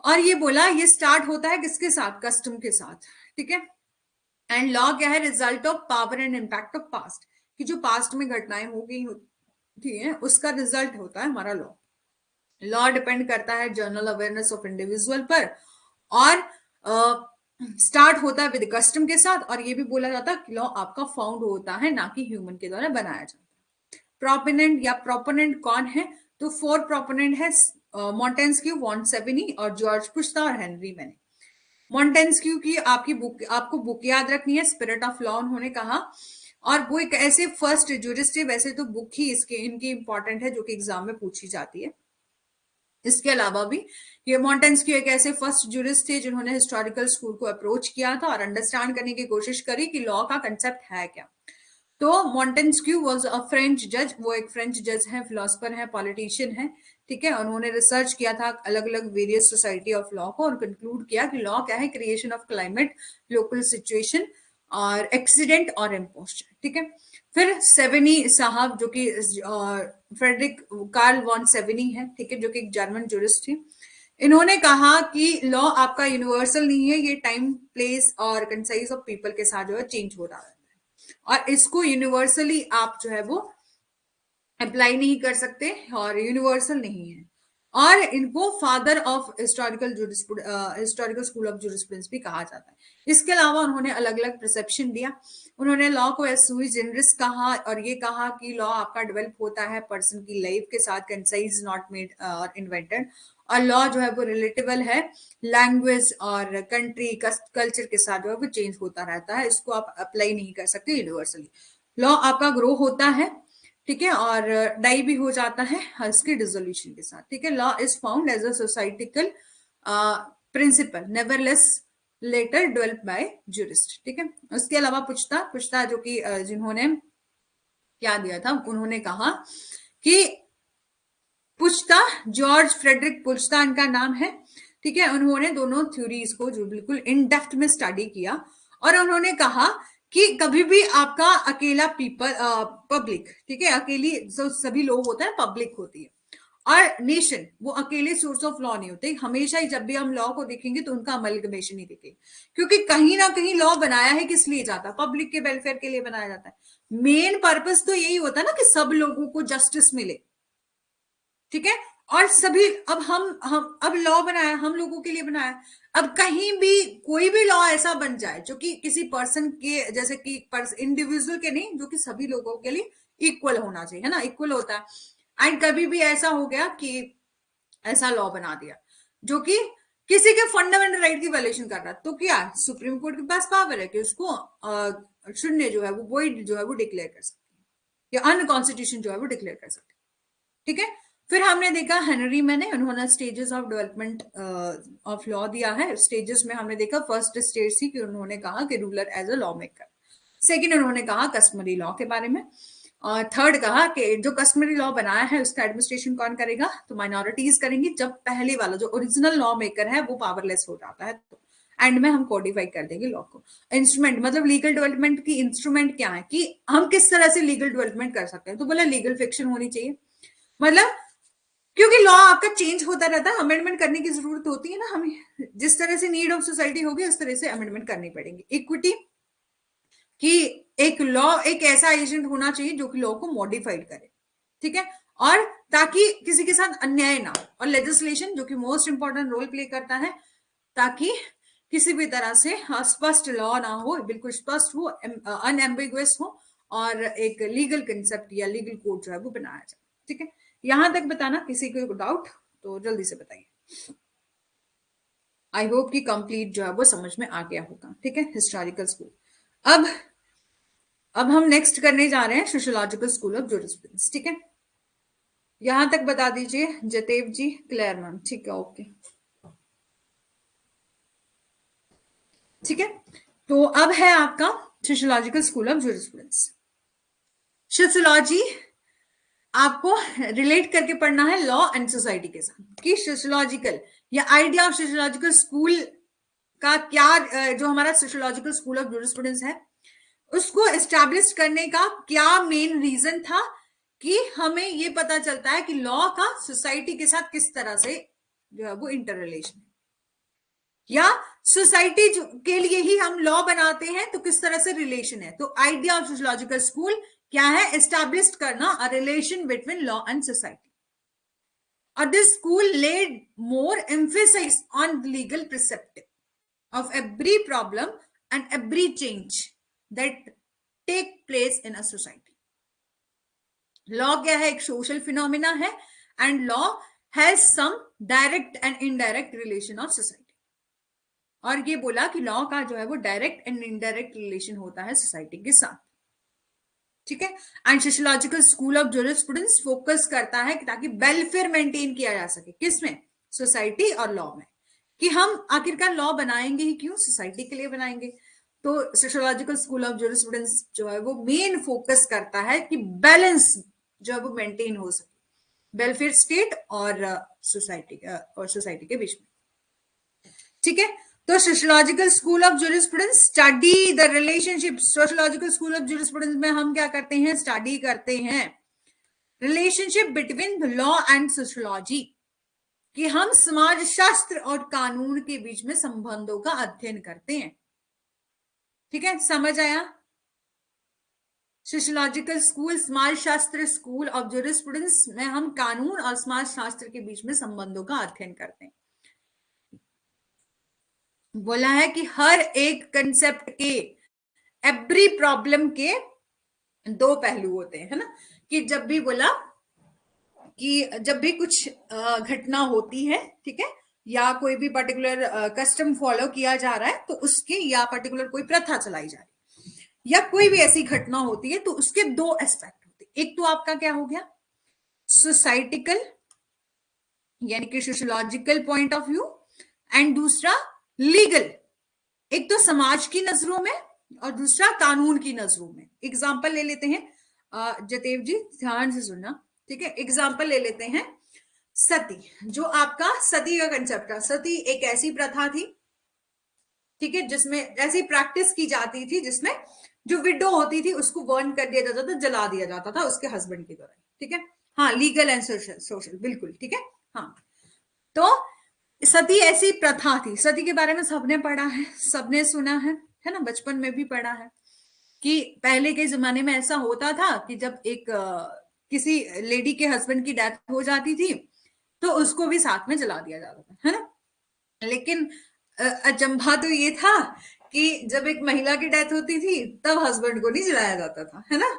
और ये बोला ये स्टार्ट होता है किसके साथ, कस्टम के साथ, ठीक है। एंड लॉ क्या है, result of power and impact of past, कि जो पास्ट में घटनाएं हो गई होती है उसका रिजल्ट होता है हमारा लॉ। लॉ डिपेंड करता है जनरल अवेयरनेस ऑफ इंडिविजुअल पर, और स्टार्ट होता है विद कस्टम के साथ। और ये भी बोला जाता है कि लॉ आपका फाउंड होता है ना कि ह्यूमन के द्वारा बनाया जाता है। प्रोपोनेंट या प्रोपोनेंट कौन है, तो 4 प्रोपोनेंट है, मॉन्टेस्क्यू, मॉन्टेसेविनी और जॉर्ज पुश्ता और हेनरी मैने। मॉन्टेस्क्यू की आपको बुक याद रखनी है, स्पिरिट ऑफ लॉ उन्होंने कहा, और वो एक ऐसे फर्स्ट जूरिस्ट है, वैसे तो बुक ही इनकी इंपॉर्टेंट है जो कि एग्जाम में पूछी जाती है। इसके अलावा भी ये मॉन्टेस्क्यू एक ऐसे फर्स्ट जूरिस्ट थे जिन्होंने हिस्टोरिकल स्कूल को अप्रोच किया था और अंडरस्टैंड करने की कोशिश करी कि लॉ का कंसेप्ट है क्या। तो मॉन्टेस्क्यू वाज अ फ्रेंच जज, वो एक फ्रेंच जज है, फिलोसफर है, पॉलिटिशियन है, ठीक है। उन्होंने रिसर्च किया था अलग अलग वेरियस सोसाइटी ऑफ लॉ को और कंक्लूड किया कि लॉ क्या है, creation of climate, local situation और एक्सीडेंट और इम्पोस्चर, ठीक है। फिर सेवेनी साहब जो कि फ्रेडरिक कार्ल वॉन सेवेनी है, ठीक है, जो कि एक जर्मन जूरिस्ट थे। इन्होंने कहा कि लॉ आपका यूनिवर्सल नहीं है, ये टाइम प्लेस और कंसाइज ऑफ पीपल के साथ जो है चेंज हो रहा है, और इसको यूनिवर्सली आप जो है वो अप्लाई नहीं कर सकते और यूनिवर्सल नहीं है। और इनको father of historical school of jurisprudence भी कहा जाता है। इसके अलावा उन्होंने अलग अलग परसेप्शन दिया। उन्होंने लॉ को एज सुई जनरस कहा और ये कहा कि लॉ आपका डेवलप होता है पर्सन की लाइफ के साथ, कंसाइज नॉट मेड और इन्वेंटेड, और लॉ जो है वो रिलेटेबल है लैंग्वेज और कंट्री कल्चर के साथ जो है वो चेंज होता रहता है, इसको आप अप्लाई नहीं कर सकते यूनिवर्सली। लॉ आपका ग्रो होता है, ठीक है, और डाई भी हो जाता है इसके डिसोल्यूशन के साथ, ठीक है। Law is found as a societal principle nevertheless later develop by jurist, ठीक है। उसके अलावा पुछता जो कि जिन्होंने क्या दिया था, उन्होंने कहा कि पुछता, जॉर्ज फ्रेडरिक पुछता इनका नाम है, ठीक है। उन्होंने दोनों थ्योरीज को जो बिल्कुल इन डेप्थ में स्टडी किया और उन्होंने कहा कि कभी भी आपका अकेला पब्लिक, ठीक है, अकेली जो सभी लोग होते हैं पब्लिक होती है, और नेशन वो अकेले सोर्स ऑफ लॉ नहीं होते। हमेशा ही जब भी हम लॉ को देखेंगे तो उनका अमलगमेशन ही देखेंगे, क्योंकि कहीं ना कहीं लॉ बनाया है किस लिए जाता है, पब्लिक के वेलफेयर के लिए बनाया जाता है। मेन पर्पस तो यही होता है ना कि सब लोगों को जस्टिस मिले, ठीक है। और सभी अब अब लॉ बनाया हम लोगों के लिए बनाया। अब कहीं भी कोई भी लॉ ऐसा बन जाए जो कि किसी पर्सन के जैसे कि इंडिविजुअल के नहीं, जो कि सभी लोगों के लिए इक्वल होना चाहिए, है ना, इक्वल होता है। एंड कभी भी ऐसा हो गया कि ऐसा लॉ बना दिया जो कि किसी के फंडामेंटल राइट की वायलेशन कर रहा है, तो क्या सुप्रीम कोर्ट के पास पावर है कि उसको शून्य जो है वो वॉइड जो है वो डिक्लेयर कर सकती है या अनकॉन्स्टिट्यूशन जो है वो डिक्लेयर कर सकती है, ठीक है। फिर हमने देखा हेनरी मैने, उन्होंने stages of development of law दिया है। स्टेजेस में हमने देखा फर्स्ट स्टेज थी कि उन्होंने कहा कि ruler as a law maker. Second उन्होंने कहा कस्टमरी लॉ के बारे में, और थर्ड कहा कि जो कस्टमरी लॉ बनाया है उसका एडमिनिस्ट्रेशन कौन करेगा, तो माइनॉरिटीज करेंगी। जब पहले वाला जो ओरिजिनल लॉ मेकर है वो पावरलेस हो जाता है तो एंड में हम कोडिफाई कर देंगे लॉ को। इंस्ट्रूमेंट मतलब लीगल डेवलपमेंट की इंस्ट्रूमेंट क्या है कि हम किस तरह से लीगल डेवलपमेंट कर सकते हैं, तो बोला लीगल फिक्शन होनी चाहिए, मतलब क्योंकि लॉ आपका चेंज होता रहता है, अमेंडमेंट करने की जरूरत होती है ना हमें, जिस तरह से नीड ऑफ सोसाइटी होगी उस तरह से अमेंडमेंट करनी पड़ेगी। इक्विटी कि एक लॉ एक ऐसा एजेंट होना चाहिए जो कि लॉ को मॉडिफाइड करे, ठीक है, और ताकि किसी के साथ अन्याय ना हो। और लेजिस्लेशन जो कि मोस्ट इंपॉर्टेंट रोल प्ले करता है, ताकि किसी भी तरह से स्पष्ट लॉ ना हो, बिल्कुल स्पष्ट हो, अनएम्बिगुअस हो और एक लीगल कंसेप्ट या लीगल कोड जो है वो बनाया जाए। ठीक है, यहां तक बताना, किसी को डाउट तो जल्दी से बताइए। आई होप कि कंप्लीट जो है वो समझ में आ गया होगा। ठीक है, हिस्टोरिकल स्कूल। अब अब हम नेक्स्ट करने जा रहे हैं सोशियोलॉजिकल स्कूल ऑफ जूरिस्प्रूडेंस। ठीक है, यहां तक बता दीजिए जतेव जी, क्लेयर मैम। ठीक है, ओके, ठीक है। तो अब है आपका sociological school of jurisprudence. Sociology आपको रिलेट करके पढ़ना है लॉ एंड सोसाइटी के साथ, कि सोशियोलॉजिकल या आइडिया ऑफ सोशियोलॉजिकल स्कूल का क्या, जो हमारा सोशियोलॉजिकल स्कूल ऑफ जूरिस्प्रूडेंस है उसको एस्टैब्लिश करने का क्या मेन रीजन था, कि हमें ये पता चलता है कि लॉ का सोसाइटी के साथ किस तरह से जो है वो इंटर रिलेशन है, या सोसाइटी के लिए ही हम लॉ बनाते हैं तो किस तरह से रिलेशन है। तो आइडिया ऑफ सोशियोलॉजिकल स्कूल क्या है, एस्टैब्लिश करना a relation between law and society. और this school led more emphasise on legal perceptive of every problem and every change that take place in a society. Law क्या है, एक सोशल फिनोमिना है, and law has some direct and indirect relation of society. और ये बोला कि लॉ का जो है वो डायरेक्ट एंड इनडायरेक्ट रिलेशन होता है सोसाइटी के साथ। ठीक है, and sociological school of jurisprudence focus करता है कि ताकि वेलफेयर मेंटेन किया जा सके, किसमें, सोसाइटी और लॉ में, कि हम आखिरकार लॉ बनाएंगे ही क्यों, सोसाइटी के लिए बनाएंगे। तो सोशियोलॉजिकल स्कूल ऑफ जूरिस्प्रूडेंस जो है वो मेन फोकस करता है कि बैलेंस जो है वो मेंटेन हो सके वेलफेयर स्टेट और सोसाइटी के बीच में। ठीक है, तो sociological school of jurisprudence study the relationship. Sociological school of jurisprudence में हम क्या करते हैं, स्टडी करते हैं relationship between law and sociology, कि हम समाज शास्त्र और कानून के बीच में संबंधों का अध्ययन करते हैं। ठीक है, समझ आया। सोशियोलॉजिकल स्कूल समाज शास्त्र स्कूल ऑफ जूरिस्प्रूडेंस में हम कानून और समाज शास्त्र के बीच में संबंधों का अध्ययन करते हैं। बोला है कि हर एक कंसेप्ट के, एवरी प्रॉब्लम के दो पहलू होते हैं, है ना, कि जब भी बोला कि जब भी कुछ घटना होती है, ठीक है, या कोई भी पर्टिकुलर कस्टम फॉलो किया जा रहा है तो उसके, या पर्टिकुलर कोई प्रथा चलाई जा रही है, या कोई भी ऐसी घटना होती है तो उसके दो एस्पेक्ट होते हैं। एक तो आपका क्या हो गया, सोसाइटिकल यानी कि sociological point of view, and दूसरा लीगल, एक तो समाज की नजरों में और दूसरा कानून की नजरों में। एग्जाम्पल ले लेते हैं, जतेव जी ध्यान से सुनना। ठीक है, एग्जाम्पल ले लेते हैं सती, जो आपका सती का कंसेप्ट था। सती एक ऐसी प्रथा थी, ठीक है, जिसमें ऐसी प्रैक्टिस की जाती थी जिसमें जो विडो होती थी उसको बर्न कर दिया जाता था, जला दिया जाता था उसके हस्बैंड की तरह। ठीक है, हाँ, लीगल एंड सोशल बिल्कुल ठीक है। हाँ, तो सती ऐसी प्रथा थी। सती के बारे में सबने पढ़ा है, सबने सुना है ना, बचपन में भी पढ़ा है कि पहले के जमाने में ऐसा होता था कि जब एक किसी लेडी के हस्बैंड की डेथ हो जाती थी तो उसको भी साथ में जला दिया जाता था, है ना। लेकिन अचंभा तो ये था कि जब एक महिला की डेथ होती थी तब हस्बैंड को नहीं जलाया जाता था, है ना।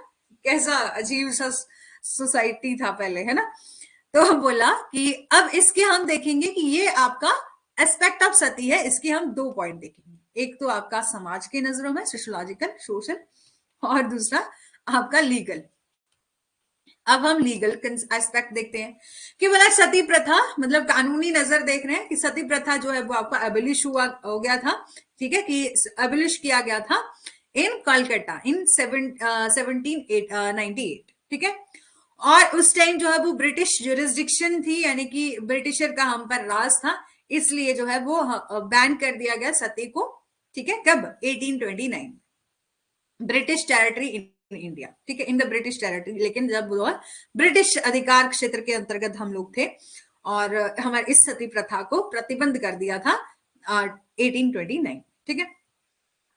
कैसा अजीब सा सोसाइटी था पहले, है ना। तो हम बोला कि अब इसके हम देखेंगे कि ये आपका एस्पेक्ट ऑफ सती है, इसके हम दो पॉइंट देखेंगे। एक तो आपका समाज के नजरों में सोशियोलॉजिकल सोशल, और दूसरा आपका लीगल। अब हम लीगल एस्पेक्ट देखते हैं कि बोला सती प्रथा, मतलब कानूनी नजर देख रहे हैं कि सती प्रथा जो है वो आपका एबलिश हुआ हो गया था। ठीक है, कि एबलिश किया गया था इन कलकत्ता इन 1798। ठीक है, और उस टाइम जो है वो ब्रिटिश जुरिस्डिक्शन थी, यानी कि ब्रिटिशर का हम पर राज था, इसलिए जो है वो बैन कर दिया गया सती को। ठीक है, कब, 1829, ब्रिटिश टेरिटरी इन इंडिया। ठीक है, इन द ब्रिटिश टेरिटरी। लेकिन जब वो ब्रिटिश अधिकार क्षेत्र के अंतर्गत हम लोग थे और हमारे इस सती प्रथा को प्रतिबंध कर दिया था 1829। ठीक है,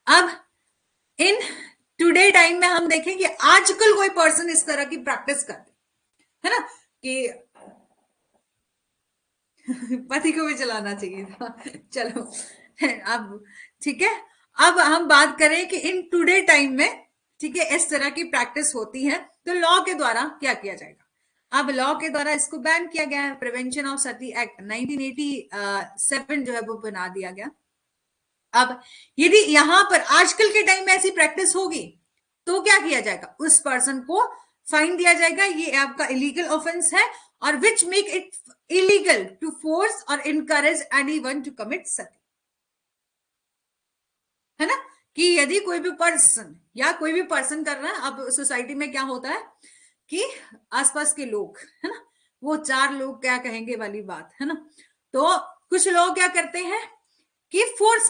अब इन टुडे टाइम में हम देखें कि आजकल कोई पर्सन इस तरह की प्रैक्टिस करते, है ना, कि पति को भी चलाना चाहिए था। चलो अब ठीक है, अब हम बात करें कि इन टुडे टाइम में ठीक है, इस तरह की प्रैक्टिस होती है, तो लॉ के द्वारा क्या किया जाएगा? अब लॉ के द्वारा इसको बैन किया गया है, प्रिवेंशन ऑफ सती एक्ट 1987 जो है वो बना दिया गया। अब यदि यहां पर आजकल के टाइम में ऐसी प्रैक्टिस होगी तो क्या किया जाएगा? उस पर्सन को फाइन दिया जाएगा, ये आपका इलीगल ऑफेंस है, और which make it illegal to force और encourage anyone to commit sati, है ना? कि यदि कोई भी पर्सन कर रहा है, अब सोसाइटी में क्या होता है कि आसपास के लोग, है ना, वो चार लोग क्या कहेंगे वाली बात, है ना, तो कुछ लोग क्या करते हैं कि फोर्स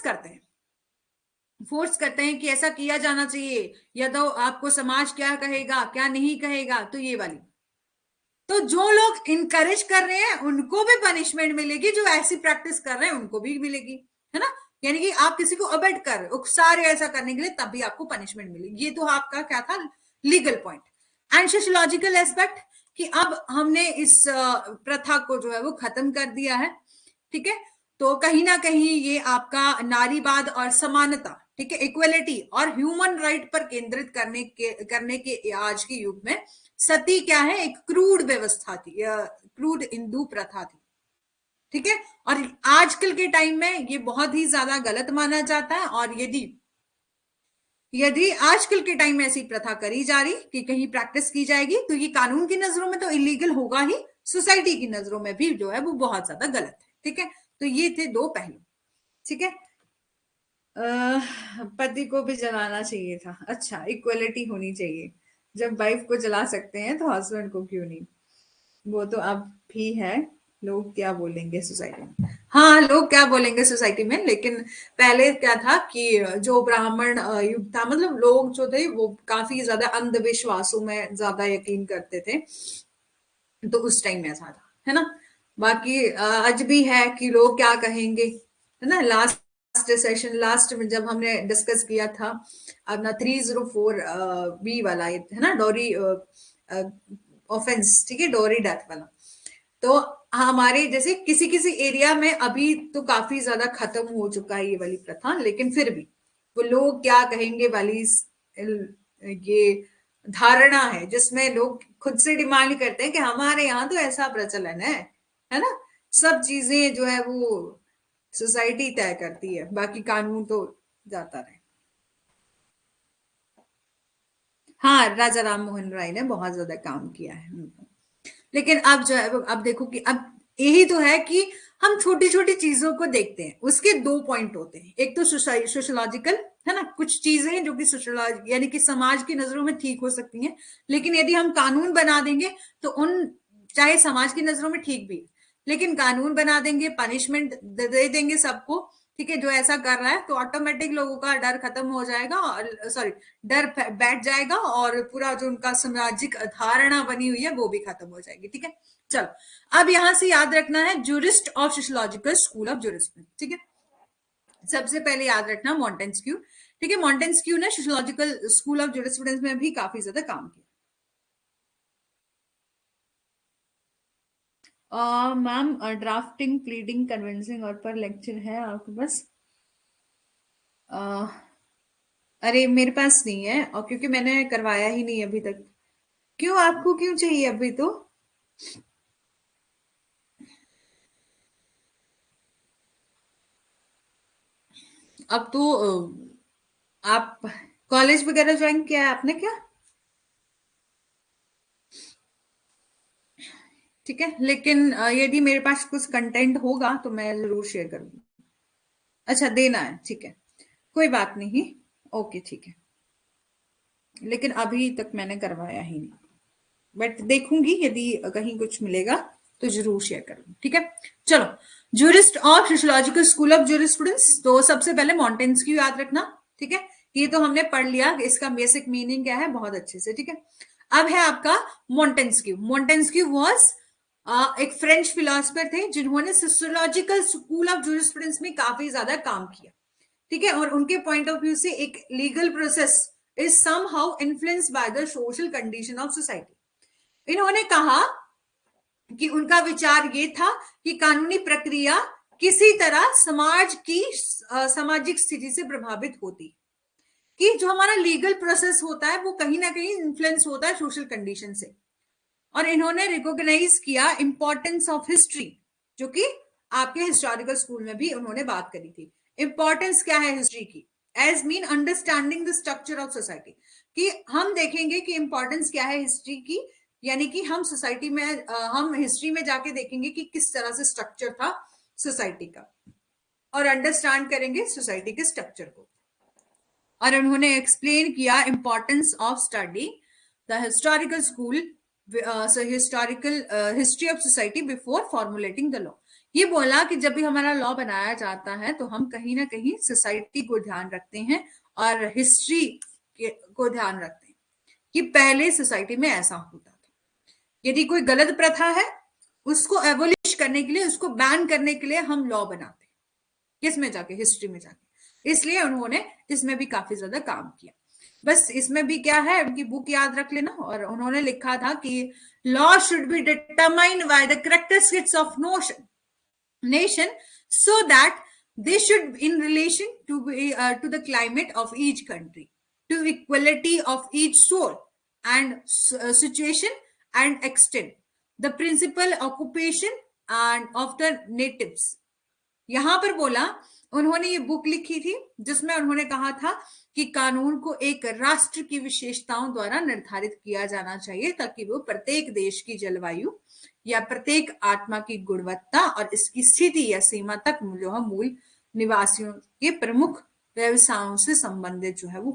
करते हैं कि ऐसा किया जाना चाहिए, या तो आपको समाज क्या कहेगा क्या नहीं कहेगा, तो ये वाली। तो जो लोग इनकरेज कर रहे हैं उनको भी पनिशमेंट मिलेगी, जो ऐसी प्रैक्टिस कर रहे हैं उनको भी मिलेगी, है ना? यानी कि आप किसी को अबेट कर रहे हो, उकसा रहे हो ऐसा करने के लिए, तब भी आपको पनिशमेंट मिलेगी। ये तो आपका क्या था, legal point. And sociological aspect, कि अब हमने इस प्रथा को जो है वो खत्म कर दिया है, ठीक है, तो कहीं ना कहीं ये आपका नारीवाद और समानता, ठीक है, इक्वलिटी और ह्यूमन राइट पर केंद्रित करने के आज के युग में सती क्या है, एक क्रूड व्यवस्था थी, क्रूड हिंदू प्रथा थी, ठीक है, और आजकल के टाइम में ये बहुत ही ज्यादा गलत माना जाता है। और यदि यदि आजकल के टाइम में ऐसी प्रथा करी जा रही कि कहीं प्रैक्टिस की जाएगी, तो ये कानून की नजरों में तो इलीगल होगा ही, सोसाइटी की नजरों में भी जो है वो बहुत ज्यादा गलत है, ठीक है। तो ये थे दो पहलू, ठीक है। पति को भी जलाना चाहिए था, अच्छा, इक्वलिटी होनी चाहिए, जब वाइफ को जला सकते हैं तो हस्बैंड को क्यों नहीं? वो तो अब भी है, लोग क्या बोलेंगे सोसाइटी में, हाँ, लोग क्या बोलेंगे सोसाइटी में, लेकिन पहले क्या था कि जो ब्राह्मण युग था, मतलब लोग जो थे वो काफी ज्यादा अंधविश्वासों में ज्यादा यकीन करते थे, तो उस टाइम में ऐसा था, है ना। बाकी आज भी है कि लोग क्या कहेंगे, है ना। लास्ट में जब हमने डिस्कस किया था अपना 304 बी वाला, है ना, डोरी ऑफेंस, ठीक है, डोरी डेथ वाला, तो हमारे जैसे किसी किसी एरिया में अभी तो काफी ज्यादा खत्म हो चुका है ये वाली प्रथा, लेकिन फिर भी वो लोग क्या कहेंगे वाली ये धारणा है, जिसमें लोग खुद से डिमांड करते हैं कि हमारे यहाँ तो ऐसा प्रचलन है ना। सब चीजें जो है वो सोसाइटी तय करती है, बाकी कानून तो जाता रहे। हाँ, राजा राम मोहन राय ने बहुत ज्यादा काम किया है, लेकिन अब जो है अब देखो कि अब यही तो है कि हम छोटी छोटी चीजों को देखते हैं, उसके दो पॉइंट होते हैं, एक तो सोशोलॉजिकल, है ना, कुछ चीजें हैं जो कि सोशोलॉजी यानी कि समाज की नजरों में ठीक हो सकती हैं, लेकिन यदि हम कानून बना देंगे तो उन, चाहे समाज की नजरों में ठीक भी, लेकिन कानून बना देंगे, पनिशमेंट दे देंगे सबको, ठीक है, जो ऐसा कर रहा है, तो ऑटोमेटिक लोगों का डर खत्म हो जाएगा, और सॉरी, डर बैठ जाएगा, और पूरा जो उनका सामाजिक धारणा बनी हुई है वो भी खत्म हो जाएगी, ठीक है। चलो, अब यहां से याद रखना है jurist of sociological school of jurisprudence, ठीक है। सबसे पहले याद रखना मॉन्टेस्क्यू, ठीक है, मॉन्टेस्क्यू ने सोशियोलॉजिकल स्कूल ऑफ जूरिस्प्रूडेंस में भी काफी ज्यादा काम किया। मैम, ड्राफ्टिंग, प्लीडिंग, कन्विंसिंग और पर लेक्चर है आपके पास? अरे मेरे पास नहीं है, और क्योंकि मैंने करवाया ही नहीं अभी तक। क्यों, आपको क्यों चाहिए अभी तो? अब तो आप कॉलेज वगैरह ज्वाइन किया है आपने क्या? ठीक है, लेकिन यदि मेरे पास कुछ कंटेंट होगा तो मैं जरूर शेयर करूंगी। अच्छा, देना है, ठीक है, कोई बात नहीं, ओके, ठीक है, लेकिन अभी तक मैंने करवाया ही नहीं, बट देखूंगी यदि कहीं कुछ मिलेगा तो जरूर शेयर करूंगी, ठीक है। चलो, jurist of sociological school of jurisprudence, तो सबसे पहले मॉन्टेस्क्यू याद रखना, ठीक है, ये तो हमने पढ़ लिया कि इसका बेसिक मीनिंग क्या है बहुत अच्छे से, ठीक है। अब है आपका मॉन्टेस्क्यू। मॉन्टेस्क्यू वॉज एक फ्रेंच फिलोसफर थे जिन्होंने सोशियोलॉजिकल स्कूल ऑफ जूरिस्प्रूडेंस में काफी ज्यादा काम किया, ठीक है, और उनके पॉइंट ऑफ व्यू से एक legal process is somehow influenced by the social condition of society. इन्होंने कहा कि उनका विचार ये था कि कानूनी प्रक्रिया किसी तरह समाज की सामाजिक स्थिति से प्रभावित होती, कि जो हमारा लीगल प्रोसेस होता है वो कहीं ना कहीं इन्फ्लुएंस होता है सोशल कंडीशन से। और इन्होंने रिकॉग्नाइज किया इंपॉर्टेंस ऑफ हिस्ट्री, जो कि आपके हिस्टोरिकल स्कूल में भी उन्होंने बात करी थी। इंपॉर्टेंस क्या है हिस्ट्री की? As mean understanding the structure of society, कि हम देखेंगे कि इंपॉर्टेंस क्या है हिस्ट्री की, यानी कि हम सोसाइटी में हम हिस्ट्री में जाके देखेंगे कि किस तरह से स्ट्रक्चर था सोसाइटी का, और अंडरस्टैंड करेंगे सोसाइटी के स्ट्रक्चर को। और उन्होंने एक्सप्लेन किया importance of study the historical school historical history of society before formulating the law. ये बोला कि जब भी हमारा लॉ बनाया जाता है तो हम कहीं ना कहीं सोसाइटी को ध्यान रखते हैं और हिस्ट्री को ध्यान रखते हैं कि पहले सोसाइटी में ऐसा होता था। यदि कोई गलत प्रथा है उसको एबोलिश करने के लिए, उसको बैन करने के लिए हम लॉ बनाते हैं, किसमें जाके? हिस्ट्री में जाके। इसलिए उन्होंने इसमें भी काफी ज्यादा काम किया। बस इसमें भी क्या है, उनकी बुक याद रख लेना। और उन्होंने लिखा था कि law should be determined by the characteristics of nation so that they should in relation to the climate of each country, to equality of each soul and situation and extent, the principal occupation and of the natives। यहां पर बोला, उन्होंने ये बुक लिखी थी जिसमें उन्होंने कहा था कि कानून को एक राष्ट्र की विशेषताओं द्वारा निर्धारित किया जाना चाहिए ताकि वो प्रत्येक देश की जलवायु या प्रत्येक आत्मा की गुणवत्ता और इसकी स्थिति या सीमा तक जो है मूल निवासियों के प्रमुख व्यवसायों से संबंधित जो है वो,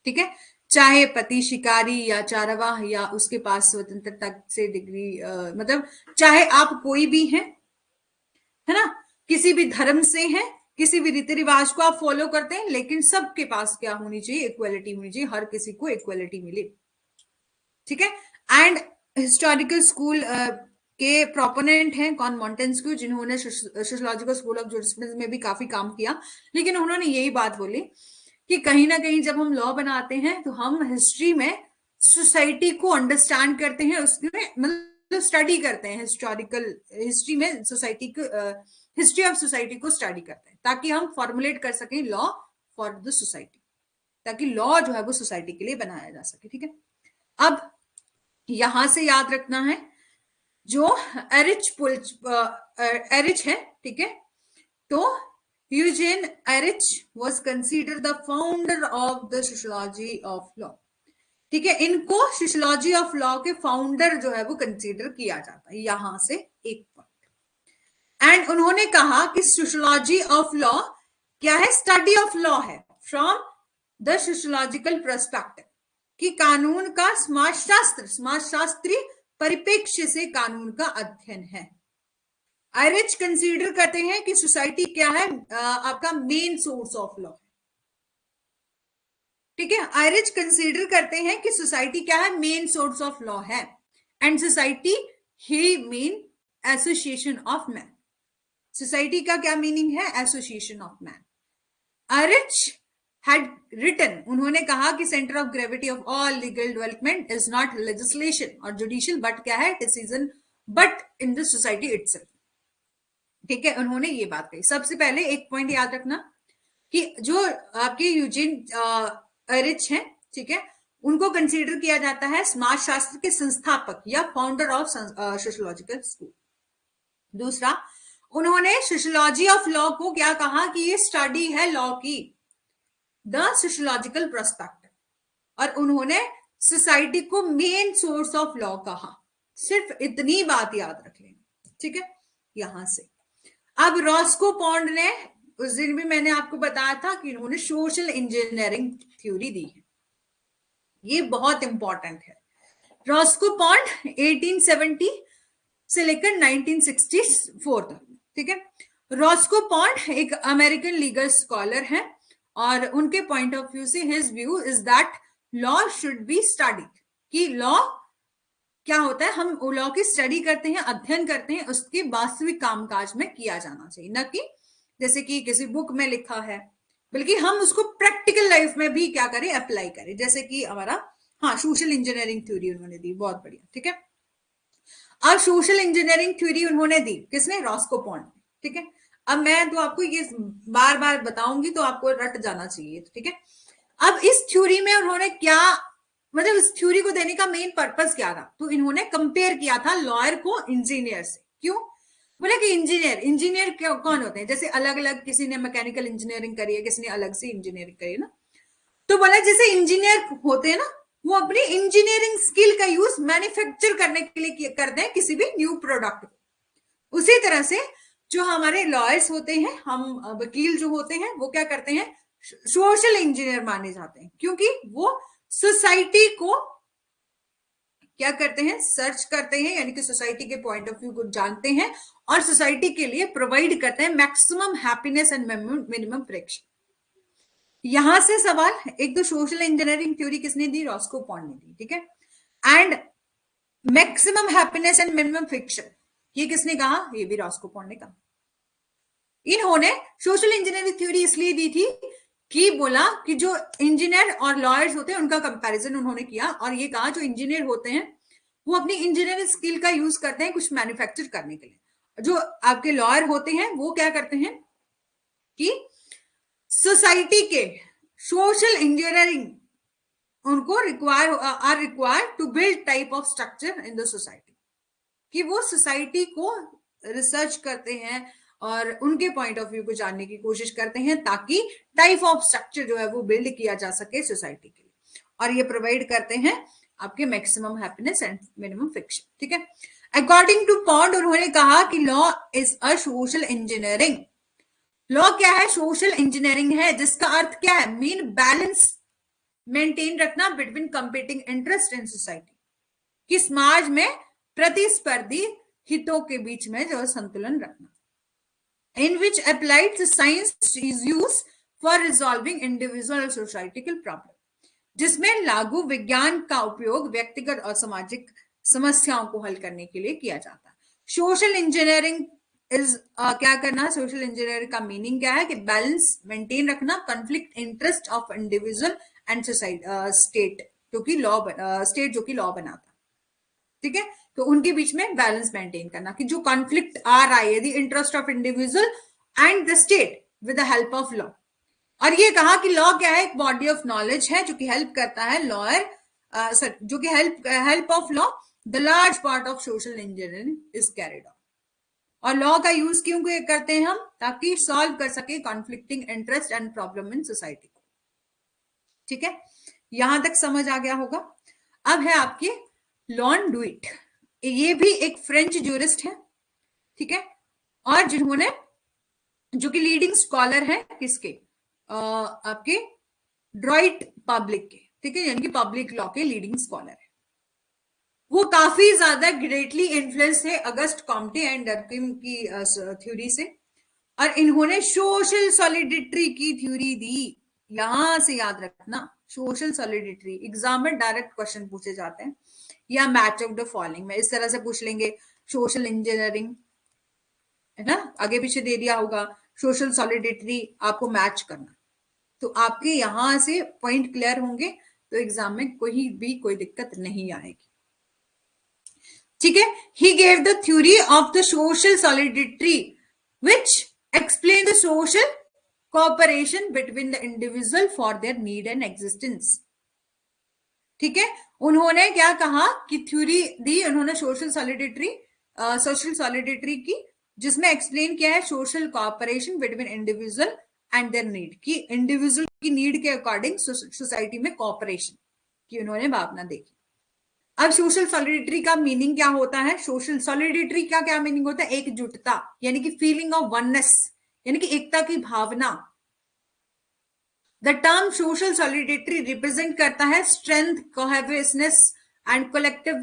ठीक है, चाहे पति शिकारी या चारवाह या उसके पास स्वतंत्रता से डिग्री मतलब चाहे आप कोई भी हैं, है ना, किसी भी धर्म से हैं, किसी भी रीति रिवाज को आप फॉलो करते हैं, लेकिन सबके पास क्या होनी चाहिए? इक्वलिटी होनी चाहिए, हर किसी को इक्वलिटी मिले, ठीक है। एंड हिस्टोरिकल स्कूल के प्रोपोनेंट हैं कौन? मॉन्टेस्क्यू, जिन्होंने सोशियोलॉजिकल स्कूल ऑफ जूरिस्प्रूडेंस में भी काफी काम किया। लेकिन उन्होंने यही बात बोली कि कहीं ना कहीं जब हम लॉ बनाते हैं तो हम हिस्ट्री में सोसाइटी को अंडरस्टैंड करते हैं, उसमें मतलब स्टडी करते हैं, हिस्टोरिकल हिस्ट्री में सोसाइटी को हिस्ट्री ऑफ सोसाइटी को स्टडी करते हैं ताकि हम फॉर्मुलेट कर सकें लॉ फॉर द सोसाइटी, ताकि लॉ जो है वो सोसाइटी के लिए बनाया जा सके, ठीक है। अब यहां से याद रखना है जो एरिच है, ठीक है, तो Eugen Ehrlich was considered the founder of the sociology of law, ठीक है। इनको सोशियोलॉजी ऑफ लॉ के फाउंडर जो है वो कंसीडर किया जाता है, यहां से एक पॉइंट। एंड उन्होंने कहा कि सोशियोलॉजी ऑफ लॉ क्या है? स्टडी ऑफ लॉ है फ्रॉम द सोशियोलॉजिकल पर्सपेक्टिव, कि कानून का समाजशास्त्री परिप्रेक्ष्य से कानून का अध्ययन है। आयरिच कंसीडर करते हैं कि सोसाइटी क्या है? आपका मेन सोर्स ऑफ लॉ, ठीक है। आयरिच कंसीडर करते हैं कि सोसाइटी क्या है? मेन सोर्स ऑफ लॉ है। एंड सोसाइटी ही mean association of man. Society का क्या मीनिंग है? Association of man. Ehrlich had written, उन्होंने कहा कि centre of gravity of all legal development is not legislation और जुडिशियल, बट क्या है? Decision, but in the society itself, ठीक है। उन्होंने ये बात कही। सबसे पहले एक पॉइंट याद रखना कि जो आपके यूजीन एरिच हैं, ठीक है, उनको कंसीडर किया जाता है समाजशास्त्र के संस्थापक या फाउंडर ऑफ सोशियोलॉजिकल स्कूल। दूसरा, उन्होंने सोशियोलॉजी ऑफ लॉ को क्या कहा कि ये स्टडी है लॉ की, द सोशियोलॉजिकल पर्सपेक्टिव, और उन्होंने सोसाइटी को मेन सोर्स ऑफ लॉ कहा। सिर्फ इतनी बात याद रख लेना, ठीक है, यहां से। अब रॉस्को पॉन्ड ने, उस दिन भी मैंने आपको बताया था कि उन्होंने सोशल इंजीनियरिंग थ्योरी दी है, ये बहुत इंपॉर्टेंट है। रॉस्को पॉन्ड 1870 से लेकर 1964 तक, ठीक है। रॉस्को पॉन्ड एक अमेरिकन लीगल स्कॉलर है और उनके पॉइंट ऑफ व्यू से his view is that law should be studied, कि लॉ क्या होता है? हम लॉ की स्टडी करते हैं, अध्ययन करते हैं, उसके वास्तविक कामकाज में किया जाना चाहिए, न कि जैसे कि किसी बुक में लिखा है, बल्कि हम उसको प्रैक्टिकल लाइफ में भी क्या करें? अप्लाई करें, जैसे कि हमारा सोशल इंजीनियरिंग थ्योरी उन्होंने दी, बहुत बढ़िया, ठीक है। अब सोशल इंजीनियरिंग थ्योरी उन्होंने दी, किसने? रॉस्को पॉन्ड, ठीक है। अब मैं तो आपको ये बार बार बताऊंगी तो आपको रट जाना चाहिए, ठीक है। अब इस थ्योरी में उन्होंने क्या, मतलब इस थ्योरी को देने का मेन पर्पस क्या था, तो इन्होंने कंपेयर किया था लॉयर को इंजीनियर से। क्यों बोले कि इंजीनियर इंजीनियर कौन होते हैं, जैसे अलग अलग, किसी ने मैकेनिकल इंजीनियरिंग करी है, किसी ने अलग से इंजीनियरिंग करी है ना, तो बोला जैसे इंजीनियर होते हैं ना, वो अपनी इंजीनियरिंग स्किल का यूज मैन्युफैक्चर करने के लिए करते हैं किसी भी न्यू प्रोडक्ट को। उसी तरह से जो हमारे लॉयर्स होते हैं, हम वकील जो होते हैं, वो क्या करते हैं, सोशल इंजीनियर माने जाते हैं, क्योंकि वो सोसाइटी को क्या करते हैं, सर्च करते हैं, यानी कि सोसाइटी के पॉइंट ऑफ व्यू को जानते हैं और सोसाइटी के लिए प्रोवाइड करते हैं maximum happiness and minimum friction. यहां से सवाल, एक तो सोशल इंजीनियरिंग थ्योरी किसने दी, रॉस्को पॉन्ड ने दी, ठीक है। And maximum happiness and minimum friction, ये किसने कहा, ये भी रॉस्को पॉन्ड ने कहा। इन्होंने सोशल इंजीनियरिंग थ्योरी इसलिए दी थी कि बोला कि जो इंजीनियर और लॉयर्स होते हैं उनका कंपैरिजन उन्होंने किया और ये कहा जो इंजीनियर होते हैं वो अपनी इंजीनियरिंग स्किल का यूज करते हैं कुछ मैन्युफैक्चर करने के लिए, जो आपके लॉयर होते हैं वो क्या करते हैं कि सोसाइटी के सोशल इंजीनियरिंग उनको required to build type of structure in the society, कि वो सोसाइटी को रिसर्च करते हैं और उनके पॉइंट ऑफ व्यू को जानने की कोशिश करते हैं ताकि टाइप ऑफ स्ट्रक्चर जो है वो बिल्ड किया जा सके सोसाइटी के लिए, और ये प्रोवाइड करते हैं आपके maximum happiness and minimum friction, ठीक है। अकॉर्डिंग टू पॉन्ड उन्होंने कहा कि law is a social engineering. Law क्या है, सोशल इंजीनियरिंग है, जिसका अर्थ क्या है, मीन बैलेंस मेंटेन रखना between competing interest in society, कि समाज में प्रतिस्पर्धी हितों के बीच में जो संतुलन रखना। In which applied science is used for resolving individual और societal problem, जिसमें लागू विज्ञान का उपयोग व्यक्तिगत और सामाजिक समस्याओं को हल करने के लिए किया जाता है। सोशल इंजीनियरिंग इज क्या करना, सोशल इंजीनियरिंग का मीनिंग क्या है कि बैलेंस मेंटेन रखना, conflict interest of individual and society state, जो कि लॉ स्टेट जो कि लॉ बनाता, ठीक है। तो उनके बीच में बैलेंस मेंटेन करना कि जो कॉन्फ्लिक्ट आ रहा है यदि interest of individual and the state with the help of law. और ये कहा कि लॉ क्या है, एक बॉडी ऑफ नॉलेज है जो कि हेल्प करता है लॉयर, जो कि help of law the large part of social engineering is carried on. और लॉ का यूज क्यों करते हैं हम, ताकि सॉल्व कर सके conflicting interest and problem in society को, ठीक है। यहां तक समझ आ गया होगा। अब है आपके लॉन डुइट, ये भी एक फ्रेंच ज्यूरिस्ट है, ठीक है, और जिन्होंने, जो कि लीडिंग स्कॉलर है किसके, आपके ड्रॉइट पब्लिक के, ठीक है, यानी कि पब्लिक लॉ के लीडिंग स्कॉलर है। वो काफी ज्यादा ग्रेटली इन्फ्लुएंस है अगस्ट कॉम्टे एंड डर्किम की थ्योरी से, और इन्होंने सोशल सॉलिडिटी की थ्योरी दी। यहां से याद रखना, सोशल सॉलिडिटी एग्जाम में डायरेक्ट क्वेश्चन पूछे जाते हैं, या मैच ऑफ द फॉलोइंग में इस तरह से पूछ लेंगे, सोशल इंजीनियरिंग है ना, आगे पीछे दे दिया होगा, सोशल सॉलिडिटी आपको मैच करना, तो आपके यहां से पॉइंट क्लियर होंगे तो एग्जाम में कोई दिक्कत नहीं आएगी, ठीक है। He gave the theory of the social solidity which explain the social cooperation between the individual for their need and existence, ठीक है। उन्होंने क्या कहा कि थ्योरी दी उन्होंने सोशल सॉलिडिटी की, जिसमें एक्सप्लेन किया है social cooperation between individual and their need, कि इंडिविजुअल की नीड के अकॉर्डिंग सोसाइटी में कोऑपरेशन की उन्होंने भावना देखी। अब सोशल सॉलिडिटी का मीनिंग क्या होता है, सोशल सॉलिडिटी का क्या मीनिंग होता है, एकजुटता, यानी कि फीलिंग ऑफ वननेस, यानी कि एकता की भावना। The term social solidity represent करता है strength, cohesiveness and collective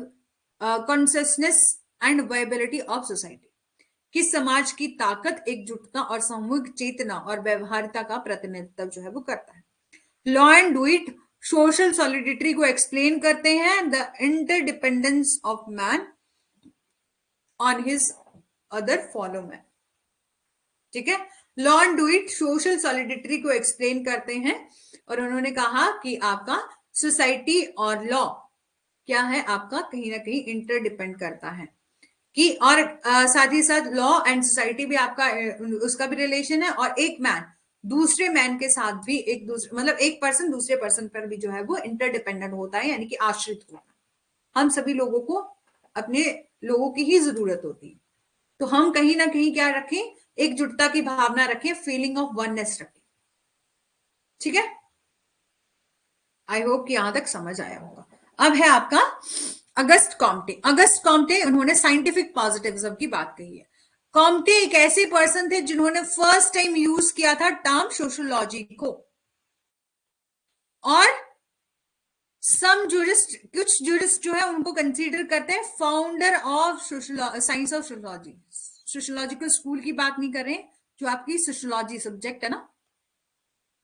consciousness and viability of society, कि समाज की ताकत, एकजुटता और सामूहिक चेतना और व्यवहारिता का प्रतिनिधित्व जो है वो करता है। Law and do it social solidity को एक्सप्लेन करते हैं, the interdependence of man on his other follow man, ठीक है। Law and do it social solidity को एक्सप्लेन करते हैं और उन्होंने कहा कि आपका सोसाइटी और लॉ क्या है, आपका कहीं ना कहीं इंटरडिपेंड करता है, कि और साथ ही साथ लॉ एंड सोसाइटी भी आपका उसका भी रिलेशन है, और एक मैन दूसरे मैन के साथ भी एक दूसरे मतलब एक पर्सन दूसरे पर्सन पर भी जो है वो इंटरडिपेंडेंट होता है, यानी कि आश्रित होता है। हम सभी लोगों को अपने लोगों की ही जरूरत होती है, तो हम कहीं ना कहीं क्या रखें, एकजुटता की भावना रखें, फीलिंग ऑफ वननेस रखें। ठीक है, आई होप कि यहां तक समझ आया होगा। अब है आपका अगस्त कॉम्टे। अगस्त कॉम्टे उन्होंने साइंटिफिक पॉजिटिविज्म की बात कही है। कॉम्टे एक ऐसे पर्सन थे जिन्होंने फर्स्ट टाइम यूज किया था टर्म सोशोलॉजी को, और सम जूरिस्ट, कुछ जूरिस्ट जो है उनको कंसीडर करते हैं founder of science of sociology. Sociological school की बात नहीं कर रहे, जो आपकी सोशोलॉजी सब्जेक्ट है ना,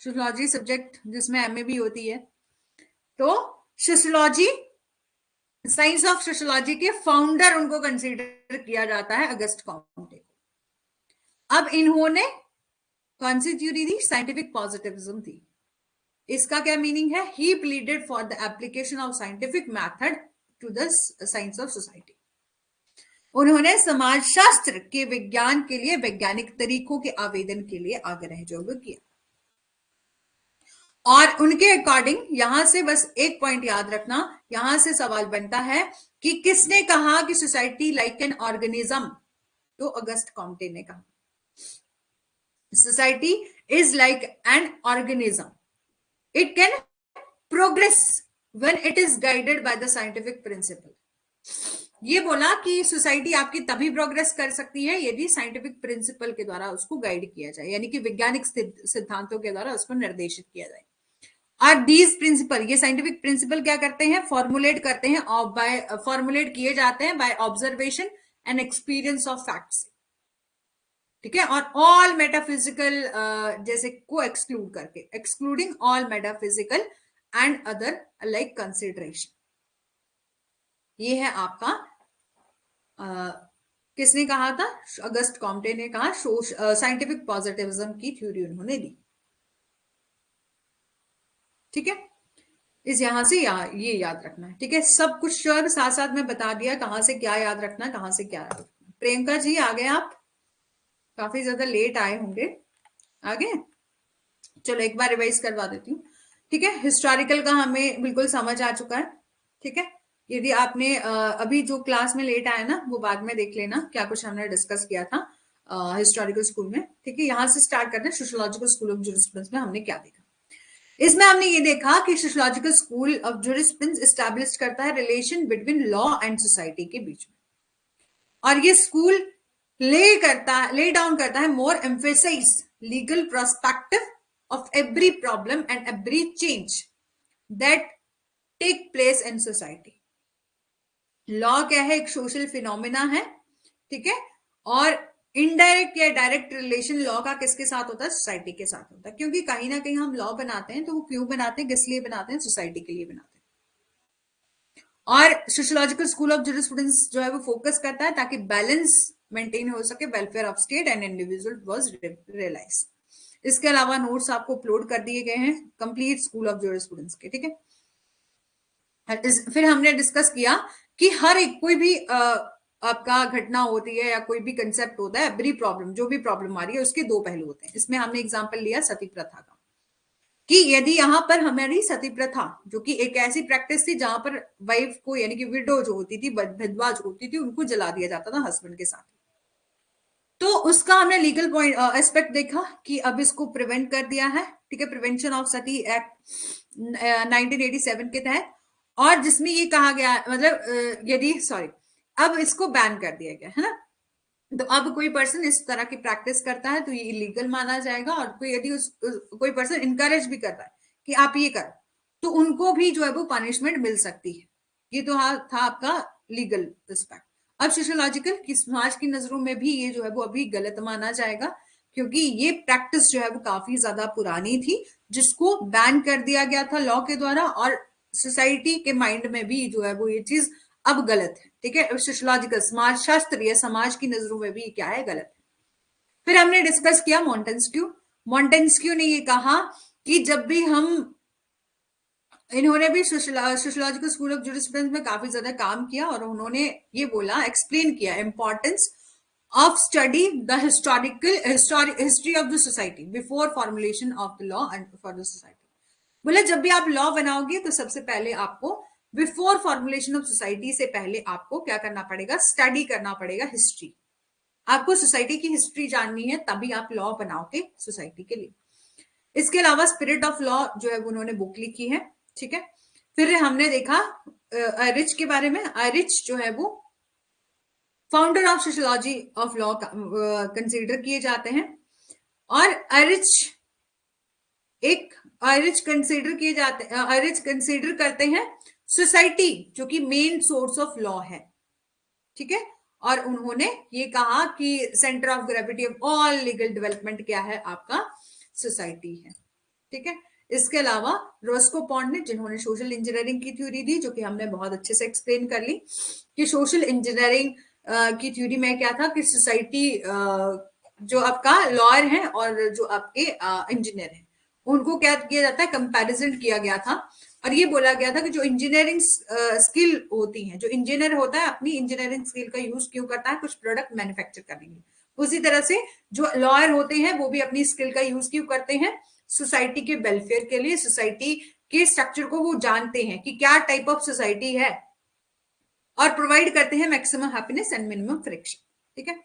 सोशोलॉजी सब्जेक्ट जिसमें एमए भी होती है, तो सोशोलॉजी, साइंस ऑफ सोशोलॉजी के फाउंडर उनको कंसीडर किया जाता है, अगस्त कॉम्टे को। अब इन्होंने कौन सी थ्योरी दी, साइंटिफिक पॉजिटिविज्म थी। इसका क्या मीनिंग है, he pleaded for the application of scientific method to the science of society. उन्होंने समाजशास्त्र के विज्ञान के लिए वैज्ञानिक तरीकों के आवेदन के लिए आग्रह जो किया। और उनके अकॉर्डिंग, यहां से बस एक पॉइंट याद रखना, यहां से सवाल बनता है कि किसने कहा कि सोसाइटी लाइक एन ऑर्गेनिज्म, तो अगस्त कॉम्टे ने कहा society is like an organism, it can progress when it is guided by the scientific principle. ये बोला कि सोसाइटी आपकी तभी प्रोग्रेस कर सकती है यदि साइंटिफिक प्रिंसिपल के द्वारा उसको गाइड किया जाए, यानी कि वैज्ञानिक सिद्धांतों के द्वारा उसको निर्देशित किया जाए। और दीज प्रिंसिपल, ये साइंटिफिक प्रिंसिपल क्या करते हैं, फॉर्मुलेट करते हैं, बाय फॉर्मुलेट किए जाते हैं by observation and experience of facts. ठीक है, और ऑल मेटाफिजिकल जैसे को एक्सक्लूड करके, excluding all metaphysical and other like consideration. ये है आपका किसने कहा था, अगस्त कॉम्टे ने कहा, साइंटिफिक पॉजिटिविज्म की थ्योरी उन्होंने दी। ठीक है, इस यहां से ये याद रखना है। ठीक है, सब कुछ जो है साथ साथ में बता दिया, कहां से क्या याद रखना, कहां से क्या याद रखना। प्रियंका जी आ गए आप, काफी ज्यादा लेट आए होंगे, आ गए, चलो एक बार रिवाइज करवा देती हूँ। ठीक है, हिस्टोरिकल का हमें बिल्कुल समझ आ चुका है। ठीक है, यदि आपने अभी जो क्लास में लेट आया ना, वो बाद में देख लेना क्या कुछ हमने डिस्कस किया था हिस्टोरिकल स्कूल में। ठीक है, यहां से स्टार्ट करते हैं, सोशियोलॉजिकल स्कूल ऑफ जूरिस्प्रूडेंस में हमने क्या देखा। इसमें हमने ये देखा कि sociological school of jurisprudence establish करता है relation between law and society के बीच में, और ये स्कूल ले डाउन करता है more emphasise legal prospective of every problem and every change that take place in society. Law क्या है, एक सोशल फिनोमिना है। ठीक है, और इनडायरेक्ट या डायरेक्ट रिलेशन लॉ का किसके साथ होता है, सोसाइटी के साथ होता है, क्योंकि कहीं ना कहीं हम लॉ बनाते हैं तो वो क्यों बनाते हैं, किस लिए बनाते हैं, सोसाइटी के लिए बनाते हैं। और सोशियोलॉजिकल स्कूल ऑफ जूरिस्प्रूडेंस जो है वो फोकस करता है ताकि बैलेंस मेंटेन हो सके, welfare of state and individual was realise. इसके अलावा नोट्स आपको अपलोड कर दिए गए हैं कंप्लीट स्कूल ऑफ जूरिस्प्रूडेंस के। ठीक है, फिर हमने डिस्कस किया कि हर एक कोई भी आपका घटना होती है या कोई भी कंसेप्ट होता है, एवरी प्रॉब्लम, जो भी प्रॉब्लम आ रही है उसके दो पहलू होते हैं। इसमें हमने एग्जांपल लिया सती प्रथा का, कि यदि यहां पर हमारी सती प्रथा, जो कि एक ऐसी प्रैक्टिस थी जहां पर वाइफ को, यानी कि विडो जो होती थी, विधवा जो होती थी, उनको जला दिया जाता था हस्बैंड के साथ, तो उसका हमने लीगल पॉइंट एस्पेक्ट देखा कि अब इसको प्रिवेंट कर दिया है। ठीक है, प्रिवेंशन ऑफ सती एक्ट 1987 के तहत, और जिसमें ये कहा गया, मतलब यदि सॉरी, अब इसको बैन कर दिया गया है ना, तो अब कोई पर्सन इस तरह की प्रैक्टिस करता है तो ये इलीगल माना जाएगा, और कोई यदि कोई पर्सन इनकरेज भी कर रहा है कि आप ये करो, तो उनको भी जो है वो पनिशमेंट मिल सकती है। ये तो था आपका लीगल रिस्पेक्ट। अब सोशियोलॉजिकल की, समाज की नजरों में भी ये जो है वो अभी गलत माना जाएगा, क्योंकि ये प्रैक्टिस जो है वो काफी ज्यादा पुरानी थी, जिसको बैन कर दिया गया था लॉ के द्वारा, और सोसाइटी के माइंड में भी जो है वो ये चीज अब गलत है। ठीक है, सोशियोलॉजिकल समाज शास्त्र या समाज की नजरों में भी क्या है, गलत है। फिर हमने डिस्कस किया मॉन्टेस्क्यू। मॉन्टेस्क्यू ने ये कहा कि जब भी हम इन्होंने भी सोशियोलॉजिकल स्कूल ऑफ जूरिस्प्रूडेंस में काफी ज्यादा काम किया और उन्होंने ये बोला, एक्सप्लेन किया importance of study the historical history of the society before formulation of the law and for the society. बोले जब भी आप लॉ बनाओगे तो सबसे पहले आपको बिफोर फॉर्मुलेशन ऑफ सोसाइटी से पहले आपको क्या करना पड़ेगा, स्टडी करना पड़ेगा हिस्ट्री। आपको सोसाइटी की हिस्ट्री जाननी है, तभी आप लॉ बनाओगे सोसाइटी के लिए। इसके अलावा स्पिरिट ऑफ लॉ जो है उन्होंने बुक लिखी है, ठीक है। फिर हमने देखा आयरिच के बारे में। आयरिच जो है वो founder of sociology of law consider किए जाते हैं। और आयरिच कंसीडर किए जाते हैं, आयरिच कंसीडर करते हैं सोसाइटी जो कि मेन सोर्स ऑफ लॉ है, ठीक है। और उन्होंने ये कहा कि centre of gravity of all legal development क्या है, आपका सोसाइटी है, ठीक है। इसके अलावा रोस्को पॉन्ड ने, जिन्होंने सोशल इंजीनियरिंग की थ्योरी दी, जो कि हमने बहुत अच्छे से एक्सप्लेन कर ली कि सोशल इंजीनियरिंग की थ्योरी में क्या था कि सोसाइटी जो आपका लॉयर है और जो आपके इंजीनियर है, उनको क्या किया जाता है, कंपैरिजन किया गया था। और ये बोला गया था कि जो इंजीनियरिंग स्किल होती है, जो इंजीनियर होता है अपनी इंजीनियरिंग स्किल का यूज क्यों करता है, कुछ प्रोडक्ट मैन्युफैक्चर करने के लिए। उसी तरह से जो लॉयर होते हैं वो भी अपनी स्किल का यूज क्यों करते हैं, सोसाइटी के वेलफेयर के लिए। सोसाइटी के स्ट्रक्चर को वो जानते हैं कि क्या टाइप ऑफ सोसाइटी है, और प्रोवाइड करते हैं maximum happiness and minimum friction, ठीक है।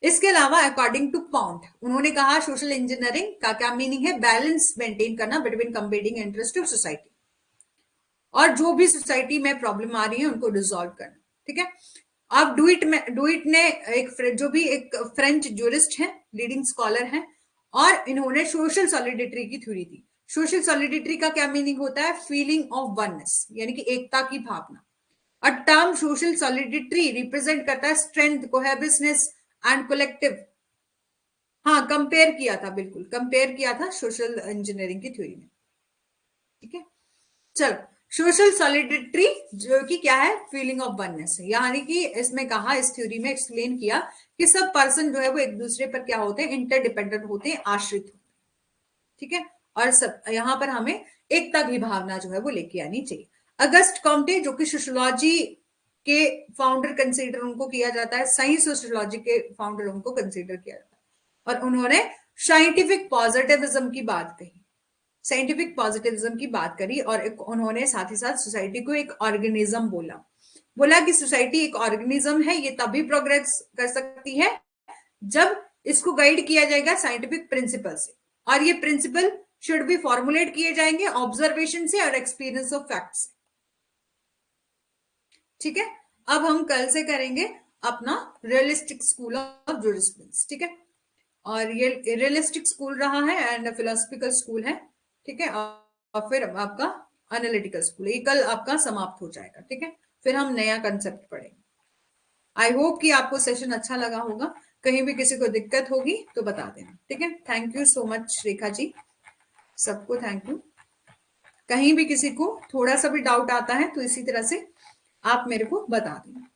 इसके अलावा अकॉर्डिंग टू पाउंड उन्होंने कहा सोशल इंजीनियरिंग का क्या मीनिंग है, बैलेंस मेंटेन करना बिटवीन कंपेटिंग इंटरेस्ट ऑफ सोसाइटी, और जो भी सोसाइटी में प्रॉब्लम आ रही है उनको रिजॉल्व करना, ठीक है। अब डुइट ने जो भी एक फ्रेंच जूरिस्ट है, लीडिंग स्कॉलर है, और इन्होंने सोशल सॉलिडिटी की थ्योरी दी। सोशल सॉलिडिटी का क्या मीनिंग होता है, फीलिंग ऑफ वननेस, यानी कि एकता की भावना। A term social solidity represent करता है स्ट्रेंथ, कोहेबिसनेस एंड कलेक्टिव। हाँ, कंपेयर किया था, बिल्कुल कंपेयर किया था सोशल इंजीनियरिंग की थ्योरी में, ठीक है। चलो, सोशल सॉलिडिटी जो कि क्या है, फीलिंग ऑफ वननेस है, यानी कि इसमें कहा, इस थ्योरी में एक्सप्लेन किया कि सब पर्सन जो है वो एक दूसरे पर क्या होते हैं, इंटरडिपेंडेंट होते हैं, आश्रित होते हैं, ठीक है। और सब यहाँ पर हमें एकता की भावना जो है वो लेके आनी चाहिए। अगस्ट कॉम्टे जो कि सोशियोलॉजी के फाउंडर कंसीडर उनको किया जाता है, सही सोशियोलॉजी के फाउंडर उनको कंसीडर किया जाता है, और उन्होंने साइंटिफिक पॉजिटिविज्म की बात कही, साइंटिफिक पॉजिटिविज्म की बात करी। और उन्होंने साथ ही साथ सोसाइटी को एक ऑर्गेनिज्म बोला, बोला कि सोसाइटी एक ऑर्गेनिज्म है, ये तभी प्रोग्रेस कर सकती है जब इसको गाइड किया जाएगा साइंटिफिक प्रिंसिपल से, और ये प्रिंसिपल शुड बी फॉर्मुलेट किए जाएंगे ऑब्जर्वेशन से और एक्सपीरियंस ऑफ फैक्ट से, ठीक है। अब हम कल से करेंगे अपना रियलिस्टिक स्कूल ऑफ जूरिस्प्रूडेंस, ठीक है। और ये रियलिस्टिक स्कूल रहा है एंड फिलोसफिकल स्कूल है, ठीक है। और फिर आपका एनालिटिकल स्कूल, ये कल आपका समाप्त हो जाएगा, ठीक है। फिर हम नया कंसेप्ट पढ़ेंगे। आई होप कि आपको सेशन अच्छा लगा होगा। कहीं भी किसी को दिक्कत होगी तो बता देना, ठीक है। Thank you so much Rekha ji, सबको थैंक यू। कहीं भी किसी को थोड़ा सा भी डाउट आता है तो इसी तरह से आप मेरे को बता देना।